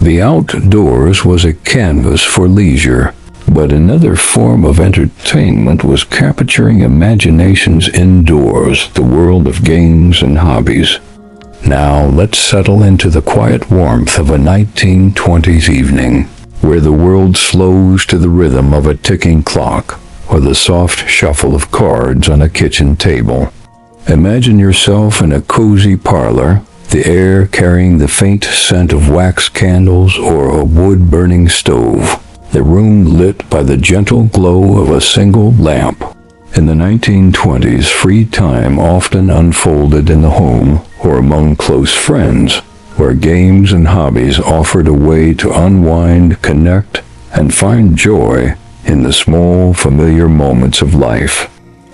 The outdoors was a canvas for leisure, but another form of entertainment was capturing imaginations indoors, the world of games and hobbies. Now let's settle into the quiet warmth of a 1920s evening, where the world slows to the rhythm of a ticking clock or the soft shuffle of cards on a kitchen table. Imagine yourself in a cozy parlor, the air carrying the faint scent of wax candles or a wood-burning stove, the room lit by the gentle glow of a single lamp. In the 1920s, free time often unfolded in the home or among close friends, where games and hobbies offered a way to unwind, connect, and find joy in the small, familiar moments of life.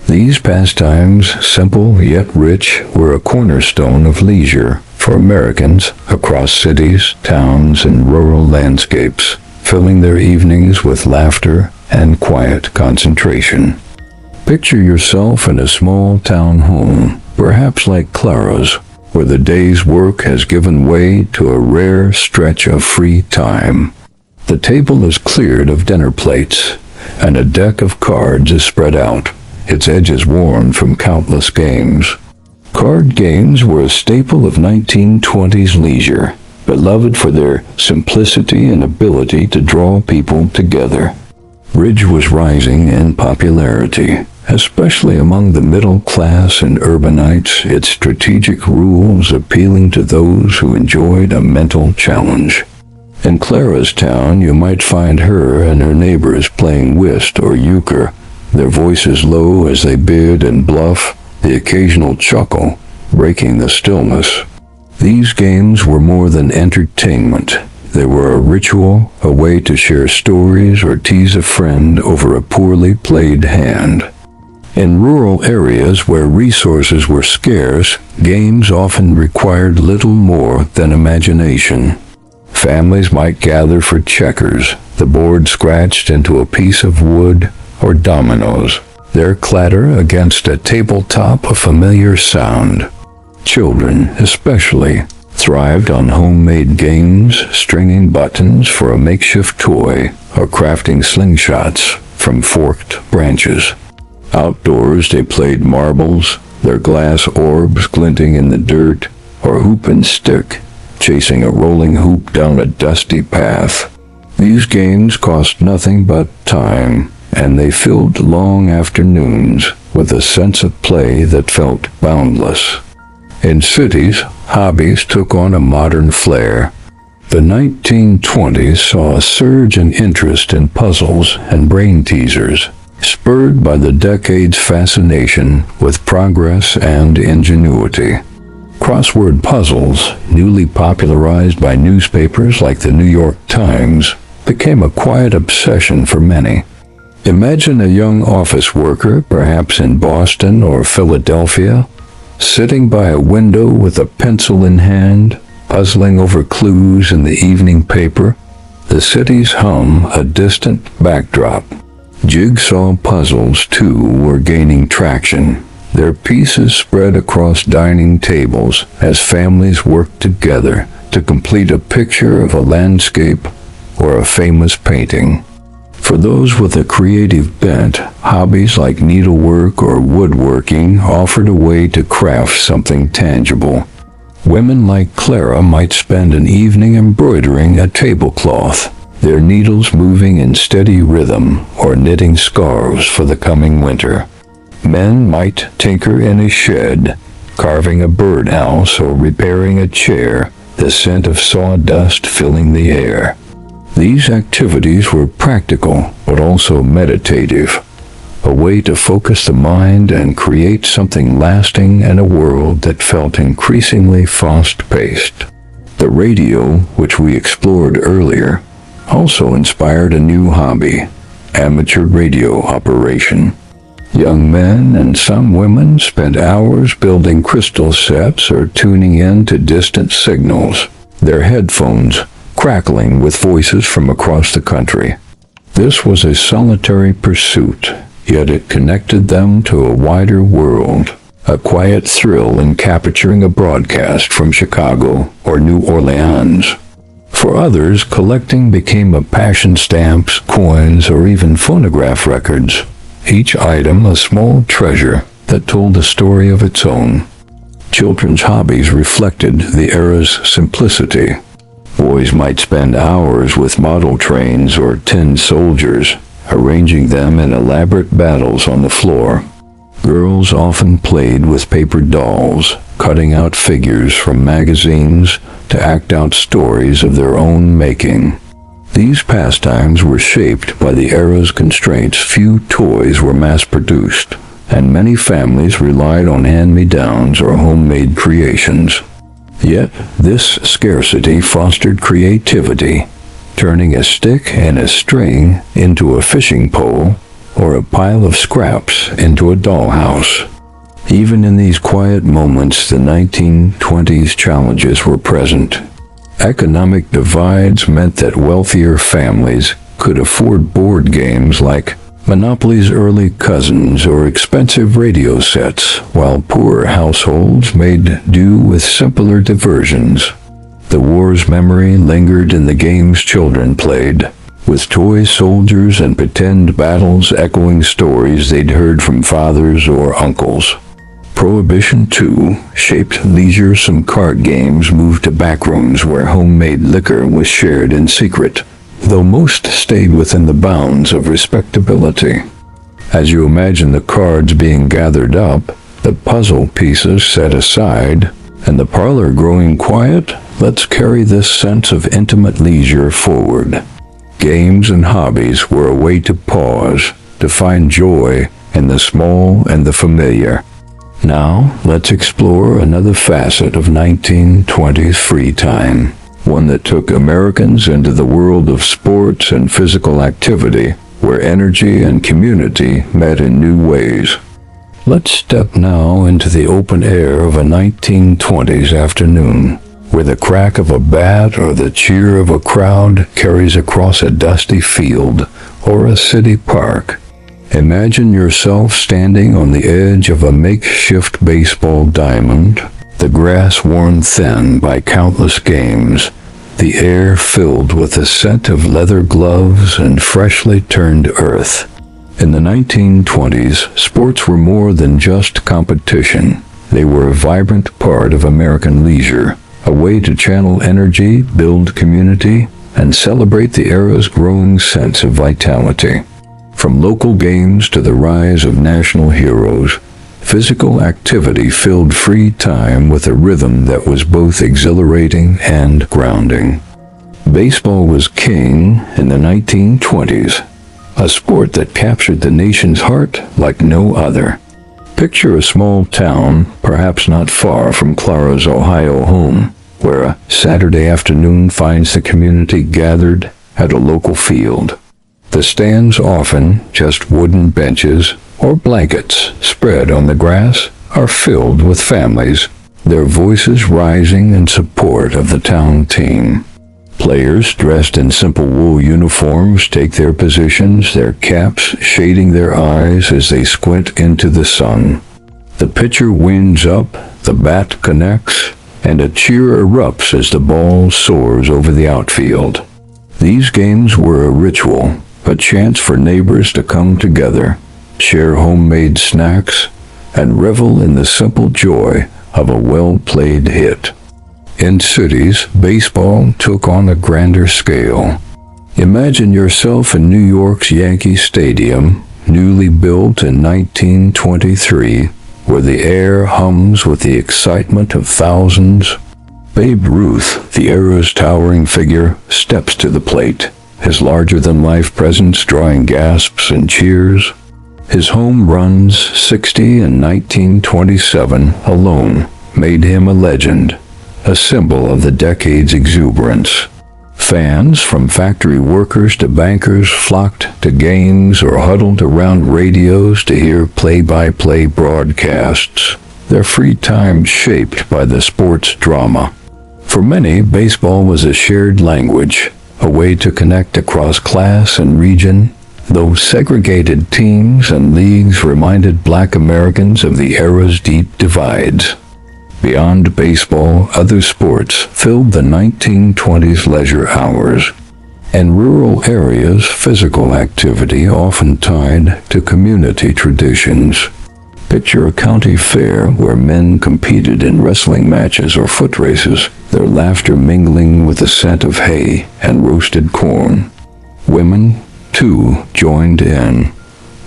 These pastimes, simple yet rich, were a cornerstone of leisure for Americans across cities, towns, and rural landscapes, filling their evenings with laughter and quiet concentration. Picture yourself in a small town home, perhaps like Clara's, where the day's work has given way to a rare stretch of free time. The table is cleared of dinner plates, and a deck of cards is spread out, its edges worn from countless games. Card games were a staple of 1920s leisure, beloved for their simplicity and ability to draw people together. Bridge was rising in popularity, especially among the middle class and urbanites, its strategic rules appealing to those who enjoyed a mental challenge. In Clara's town, you might find her and her neighbors playing whist or euchre, their voices low as they bid and bluff, the occasional chuckle breaking the stillness. These games were more than entertainment. They were a ritual, a way to share stories or tease a friend over a poorly played hand. In rural areas where resources were scarce, games often required little more than imagination. Families might gather for checkers, the board scratched into a piece of wood, or dominoes, their clatter against a tabletop a familiar sound. Children, especially, thrived on homemade games, stringing buttons for a makeshift toy, or crafting slingshots from forked branches. Outdoors, they played marbles, their glass orbs glinting in the dirt, or hoop and stick, chasing a rolling hoop down a dusty path. These games cost nothing but time, and they filled long afternoons with a sense of play that felt boundless. In cities, hobbies took on a modern flair. The 1920s saw a surge in interest in puzzles and brain teasers, spurred by the decade's fascination with progress and ingenuity. Crossword puzzles, newly popularized by newspapers like the New York Times, became a quiet obsession for many. Imagine a young office worker, perhaps in Boston or Philadelphia, sitting by a window with a pencil in hand, puzzling over clues in the evening paper, The city's hum a distant backdrop. Jigsaw puzzles, too, were gaining traction, their pieces spread across dining tables as families worked together to complete a picture of a landscape or a famous painting. For those with a creative bent, hobbies like needlework or woodworking offered a way to craft something tangible. Women like Clara might spend an evening embroidering a tablecloth, their needles moving in steady rhythm, or knitting scarves for the coming winter. Men might tinker in a shed, carving a birdhouse or repairing a chair, the scent of sawdust filling the air. These activities were practical, but also meditative, a way to focus the mind and create something lasting in a world that felt increasingly fast-paced. The radio, which we explored earlier, also inspired a new hobby, amateur radio operation. Young men and some women spent hours building crystal sets or tuning in to distant signals, their headphones crackling with voices from across the country. This was a solitary pursuit, yet it connected them to a wider world, a quiet thrill in capturing a broadcast from Chicago or New Orleans. For others, collecting became a passion: stamps, coins, or even phonograph records, each item a small treasure that told a story of its own. Children's hobbies reflected the era's simplicity. Boys might spend hours with model trains or tin soldiers, arranging them in elaborate battles on the floor. Girls often played with paper dolls, cutting out figures from magazines to act out stories of their own making. These pastimes were shaped by the era's constraints. Few toys were mass-produced, and many families relied on hand-me-downs or homemade creations. Yet, this scarcity fostered creativity, turning a stick and a string into a fishing pole or a pile of scraps into a dollhouse. Even in these quiet moments, the 1920s challenges were present. Economic divides meant that wealthier families could afford board games like Monopoly's early cousins or expensive radio sets, while poorer households made do with simpler diversions. The war's memory lingered in the games children played, with toy soldiers and pretend battles echoing stories they'd heard from fathers or uncles. Prohibition, too, shaped leisure. Some card games moved to backrooms where homemade liquor was shared in secret, though most stayed within the bounds of respectability. As you imagine the cards being gathered up, the puzzle pieces set aside, and the parlor growing quiet, let's carry this sense of intimate leisure forward. Games and hobbies were a way to pause, to find joy in the small and the familiar. Now, let's explore another facet of 1920s free time, one that took Americans into the world of sports and physical activity, where energy and community met in new ways. Let's step now into the open air of a 1920s afternoon, where the crack of a bat or the cheer of a crowd carries across a dusty field or a city park. Imagine yourself standing on the edge of a makeshift baseball diamond, the grass worn thin by countless games, the air filled with the scent of leather gloves and freshly turned earth. In the 1920s, sports were more than just competition. They were a vibrant part of American leisure, a way to channel energy, build community, and celebrate the era's growing sense of vitality. From local games to the rise of national heroes, physical activity filled free time with a rhythm that was both exhilarating and grounding. Baseball was king in the 1920s, a sport that captured the nation's heart like no other. Picture a small town, perhaps not far from Clara's Ohio home, where a Saturday afternoon finds the community gathered at a local field. The stands, often just wooden benches or blankets spread on the grass, are filled with families, their voices rising in support of the town team. Players dressed in simple wool uniforms take their positions, their caps shading their eyes as they squint into the sun. The pitcher winds up, the bat connects, and a cheer erupts as the ball soars over the outfield. These games were a ritual, a chance for neighbors to come together, share homemade snacks, and revel in the simple joy of a well-played hit. In cities, baseball took on a grander scale. Imagine yourself in New York's Yankee Stadium, newly built in 1923, where the air hums with the excitement of thousands. Babe Ruth, the era's towering figure, steps to the plate, his larger-than-life presence drawing gasps and cheers. His home runs, 60 in 1927, alone made him a legend, a symbol of the decade's exuberance. Fans, from factory workers to bankers, flocked to games or huddled around radios to hear play-by-play broadcasts, their free time shaped by the sport's drama. For many, baseball was a shared language, a way to connect across class and region, though segregated teams and leagues reminded Black Americans of the era's deep divides. Beyond baseball, other sports filled the 1920s leisure hours. In rural areas, physical activity often tied to community traditions. Picture a county fair where men competed in wrestling matches or foot races, their laughter mingling with the scent of hay and roasted corn. Women, too, joined in,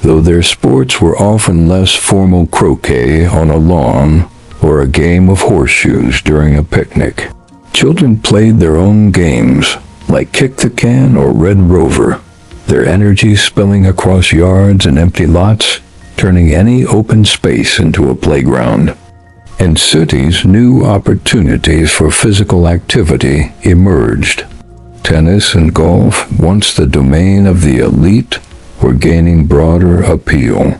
though their sports were often less formal: croquet on a lawn or a game of horseshoes during a picnic. Children played their own games, like kick the can or red rover, their energy spilling across yards and empty lots, turning any open space into a playground. In cities, new opportunities for physical activity emerged. Tennis and golf, once the domain of the elite, were gaining broader appeal.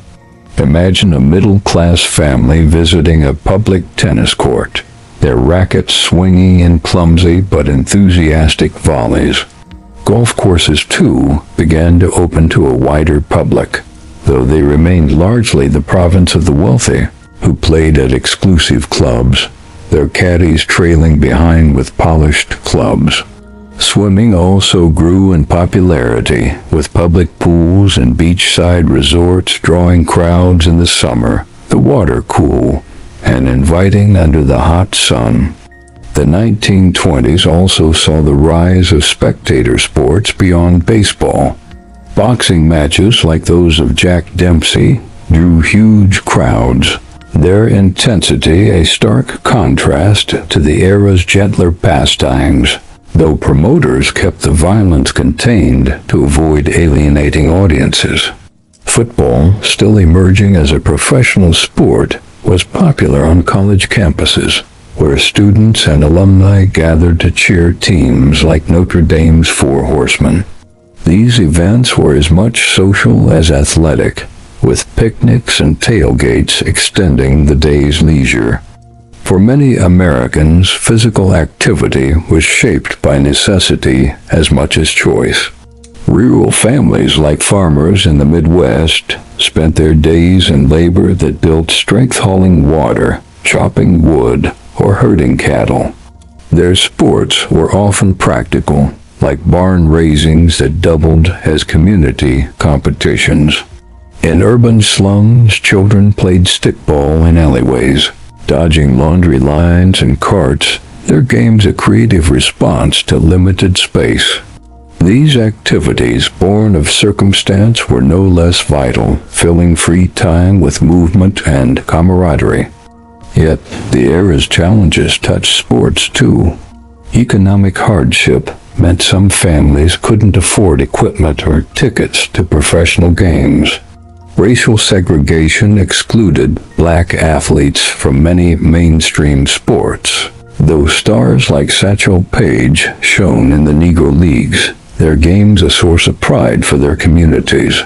Imagine a middle-class family visiting a public tennis court, their rackets swinging in clumsy but enthusiastic volleys. Golf courses, too, began to open to a wider public, though they remained largely the province of the wealthy, who played at exclusive clubs, their caddies trailing behind with polished clubs. Swimming also grew in popularity, with public pools and beachside resorts drawing crowds in the summer, the water cool and inviting under the hot sun. The 1920s also saw the rise of spectator sports beyond baseball. Boxing matches like those of Jack Dempsey drew huge crowds, their intensity a stark contrast to the era's gentler pastimes, though promoters kept the violence contained to avoid alienating audiences. Football, still emerging as a professional sport, was popular on college campuses, where students and alumni gathered to cheer teams like Notre Dame's Four Horsemen. These events were as much social as athletic, with picnics and tailgates extending the day's leisure. For many Americans, physical activity was shaped by necessity as much as choice. Rural families like farmers in the Midwest spent their days in labor that built strength hauling water, chopping wood, or herding cattle. Their sports were often practical, like barn raisings that doubled as community competitions. In urban slums, children played stickball in alleyways, dodging laundry lines and carts, their games a creative response to limited space. These activities, born of circumstance, were no less vital, filling free time with movement and camaraderie. Yet, the era's challenges touched sports too. Economic hardship meant some families couldn't afford equipment or tickets to professional games. Racial segregation excluded black athletes from many mainstream sports, though stars like Satchel Paige shone in the Negro Leagues, their games a source of pride for their communities.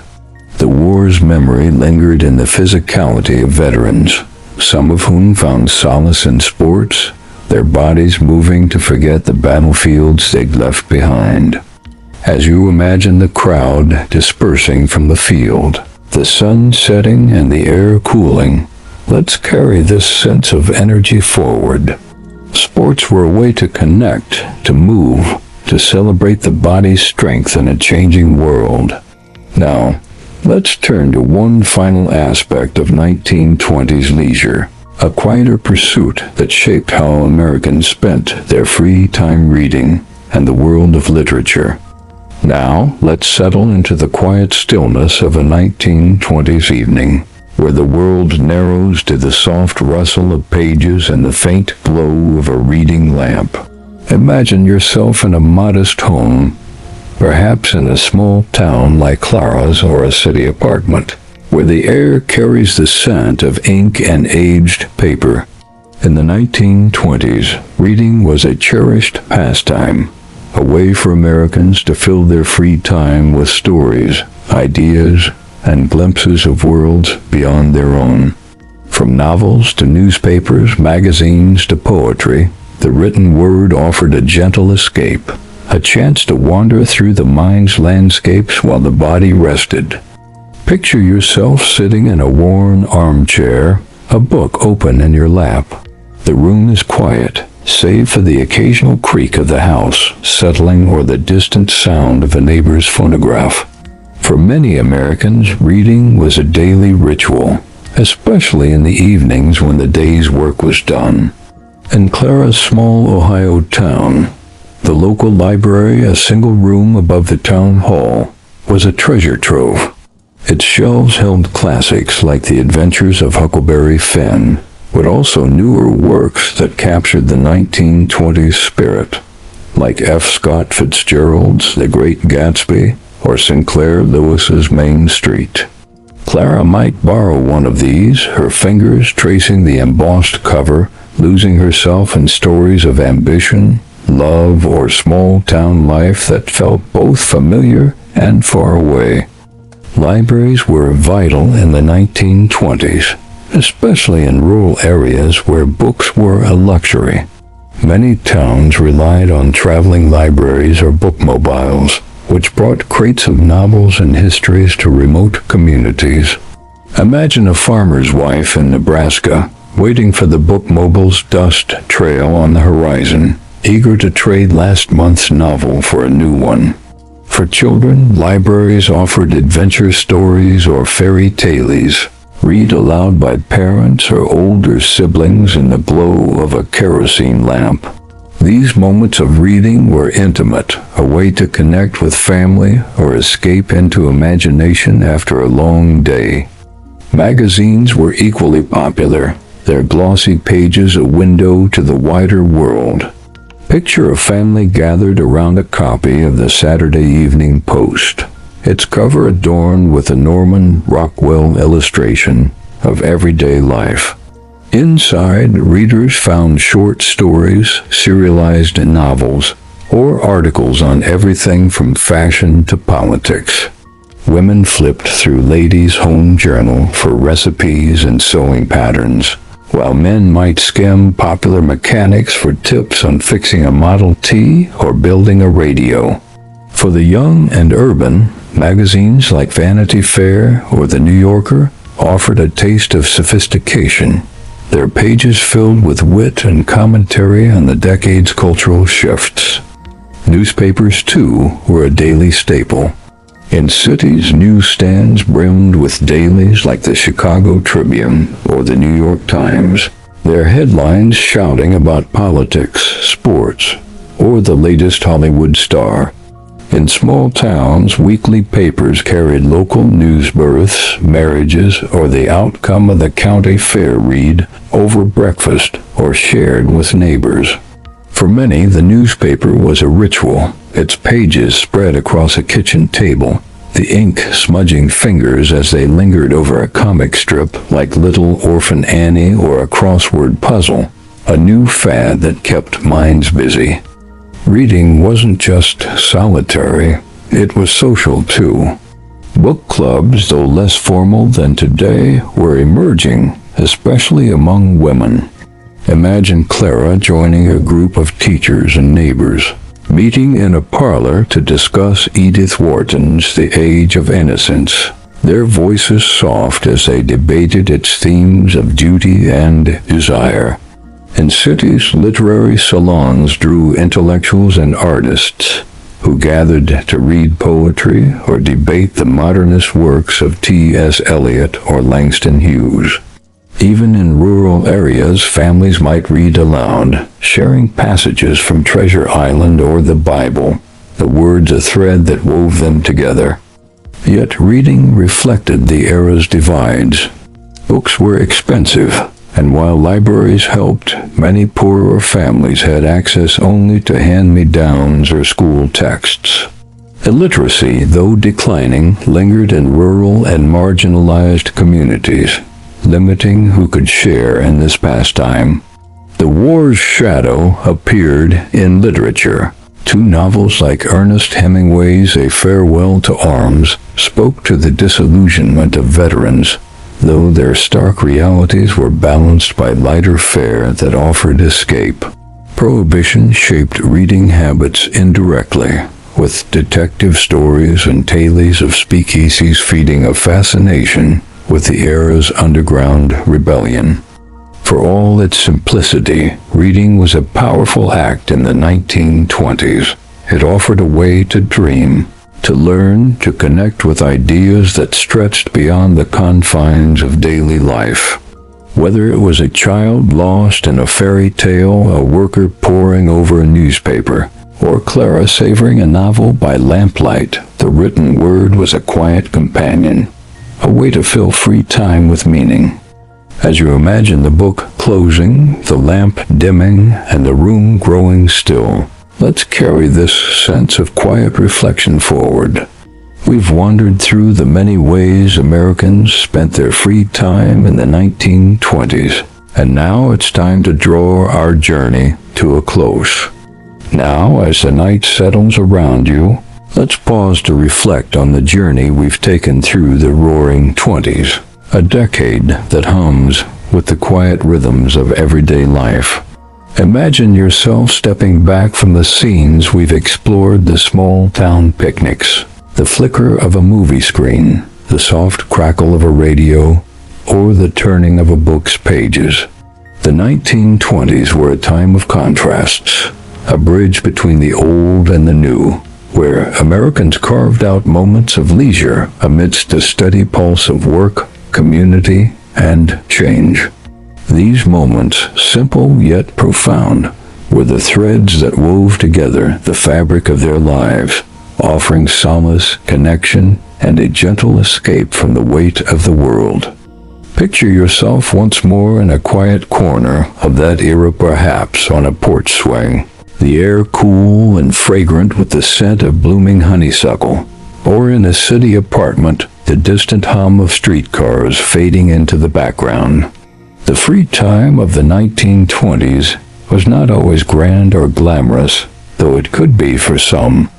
The war's memory lingered in the physicality of veterans, some of whom found solace in sports, their bodies moving to forget the battlefields they'd left behind. As you imagine the crowd dispersing from the field, the sun setting and the air cooling, let's carry this sense of energy forward. Sports were a way to connect, to move, to celebrate the body's strength in a changing world. Now, let's turn to one final aspect of 1920s leisure, a quieter pursuit that shaped how Americans spent their free time reading and the world of literature. Now, let's settle into the quiet stillness of a 1920s evening, where the world narrows to the soft rustle of pages and the faint glow of a reading lamp. Imagine yourself in a modest home, perhaps in a small town like Clara's or a city apartment, where the air carries the scent of ink and aged paper. In the 1920s, reading was a cherished pastime, a way for Americans to fill their free time with stories, ideas, and glimpses of worlds beyond their own. From novels to newspapers, magazines to poetry, the written word offered a gentle escape, a chance to wander through the mind's landscapes while the body rested. Picture yourself sitting in a worn armchair, a book open in your lap. The room is quiet, save for the occasional creak of the house settling or the distant sound of a neighbor's phonograph. For many Americans, reading was a daily ritual, especially in the evenings when the day's work was done. In Clara's small Ohio town, the local library, a single room above the town hall, was a treasure trove. Its shelves held classics like The Adventures of Huckleberry Finn, but also newer works that captured the 1920s spirit, like F. Scott Fitzgerald's The Great Gatsby or Sinclair Lewis's Main Street. Clara might borrow one of these, her fingers tracing the embossed cover, losing herself in stories of ambition, love, or small-town life that felt both familiar and far away. Libraries were vital in the 1920s, especially in rural areas where books were a luxury. Many towns relied on traveling libraries or bookmobiles, which brought crates of novels and histories to remote communities. Imagine a farmer's wife in Nebraska, waiting for the bookmobile's dust trail on the horizon, eager to trade last month's novel for a new one. For children, libraries offered adventure stories or fairy tales, read aloud by parents or older siblings in the glow of a kerosene lamp. These moments of reading were intimate, a way to connect with family or escape into imagination after a long day. Magazines were equally popular, their glossy pages a window to the wider world. Picture a family gathered around a copy of the Saturday Evening Post, its cover adorned with a Norman Rockwell illustration of everyday life. Inside, readers found short stories, serialized novels, or articles on everything from fashion to politics. Women flipped through Ladies' Home Journal for recipes and sewing patterns, while men might skim popular mechanics for tips on fixing a Model T or building a radio. For the young and urban, magazines like Vanity Fair or The New Yorker offered a taste of sophistication, their pages filled with wit and commentary on the decade's cultural shifts. Newspapers, too, were a daily staple. In cities, newsstands brimmed with dailies like the Chicago Tribune or the New York Times, their headlines shouting about politics, sports, or the latest Hollywood star. In small towns, weekly papers carried local news, births, marriages, or the outcome of the county fair read over breakfast or shared with neighbors. For many, the newspaper was a ritual, its pages spread across a kitchen table, the ink smudging fingers as they lingered over a comic strip like Little Orphan Annie or a crossword puzzle, a new fad that kept minds busy. Reading wasn't just solitary, it was social too. Book clubs, though less formal than today, were emerging, especially among women. Imagine Clara joining a group of teachers and neighbors, meeting in a parlor to discuss Edith Wharton's The Age of Innocence, their voices soft as they debated its themes of duty and desire. In cities, literary salons drew intellectuals and artists who gathered to read poetry or debate the modernist works of T.S. Eliot or Langston Hughes. Even in rural areas, families might read aloud, sharing passages from Treasure Island or the Bible, the words a thread that wove them together. Yet reading reflected the era's divides. Books were expensive, and while libraries helped, many poorer families had access only to hand-me-downs or school texts. Illiteracy, though declining, lingered in rural and marginalized communities, limiting who could share in this pastime. The war's shadow appeared in literature. Two novels like Ernest Hemingway's A Farewell to Arms spoke to the disillusionment of veterans, though their stark realities were balanced by lighter fare that offered escape. Prohibition shaped reading habits indirectly, with detective stories and tales of speakeasies feeding a fascination with the era's underground rebellion. For all its simplicity, reading was a powerful act in the 1920s. It offered a way to dream, to learn, to connect with ideas that stretched beyond the confines of daily life. Whether it was a child lost in a fairy tale, a worker poring over a newspaper, or Clara savoring a novel by lamplight, the written word was a quiet companion, a way to fill free time with meaning. As you imagine the book closing, the lamp dimming, and the room growing still, let's carry this sense of quiet reflection forward. We've wandered through the many ways Americans spent their free time in the 1920s, and now it's time to draw our journey to a close. Now, as the night settles around you, let's pause to reflect on the journey we've taken through the Roaring Twenties, a decade that hums with the quiet rhythms of everyday life. Imagine yourself stepping back from the scenes we've explored, the small-town picnics, the flicker of a movie screen, the soft crackle of a radio, or the turning of a book's pages. The 1920s were a time of contrasts, a bridge between the old and the new, where Americans carved out moments of leisure amidst a steady pulse of work, community, and change. These moments, simple yet profound, were the threads that wove together the fabric of their lives, offering solace, connection, and a gentle escape from the weight of the world. Picture yourself once more in a quiet corner of that era, perhaps on a porch swing, the air cool and fragrant with the scent of blooming honeysuckle, or in a city apartment, the distant hum of streetcars fading into the background. The free time of the 1920s was not always grand or glamorous, though it could be for some.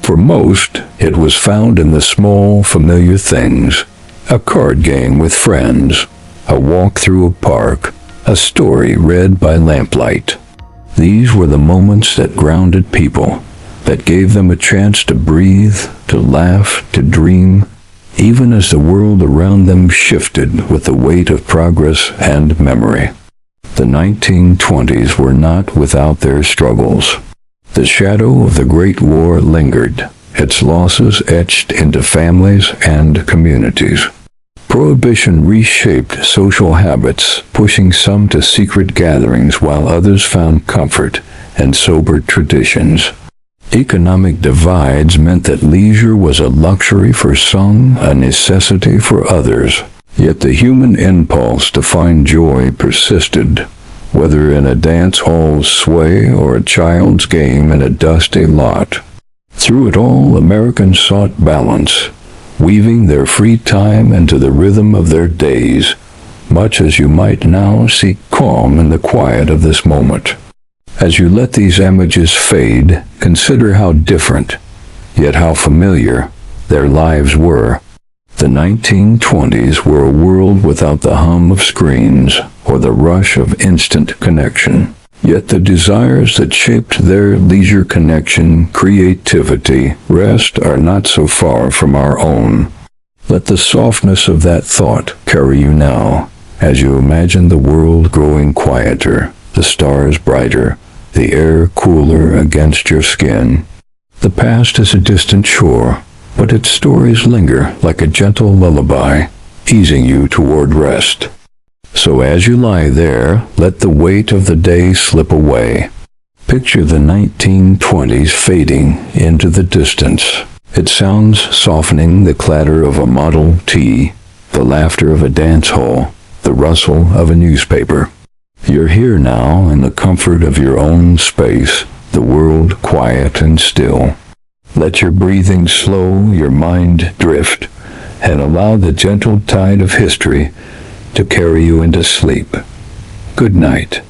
For most, it was found in the small, familiar things: a card game with friends, a walk through a park, a story read by lamplight. These were the moments that grounded people, that gave them a chance to breathe, to laugh, to dream, even as the world around them shifted with the weight of progress and memory. The 1920s were not without their struggles. The shadow of the Great War lingered, its losses etched into families and communities. Prohibition reshaped social habits, pushing some to secret gatherings while others found comfort in sober traditions. Economic divides meant that leisure was a luxury for some, a necessity for others. Yet the human impulse to find joy persisted, whether in a dance hall's sway or a child's game in a dusty lot. Through it all, Americans sought balance, weaving their free time into the rhythm of their days, much as you might now seek calm in the quiet of this moment. As you let these images fade, consider how different, yet how familiar, their lives were. The 1920s were a world without the hum of screens or the rush of instant connection. Yet the desires that shaped their leisure connection, creativity, rest are not so far from our own. Let the softness of that thought carry you now, as you imagine the world growing quieter, the stars brighter, the air cooler against your skin. The past is a distant shore, but its stories linger like a gentle lullaby, easing you toward rest. So as you lie there, let the weight of the day slip away. Picture the 1920s fading into the distance. Its sounds softening the clatter of a Model T, the laughter of a dance hall, the rustle of a newspaper. You're here now in the comfort of your own space, the world quiet and still. Let your breathing slow, your mind drift, and allow the gentle tide of history to carry you into sleep. Good night.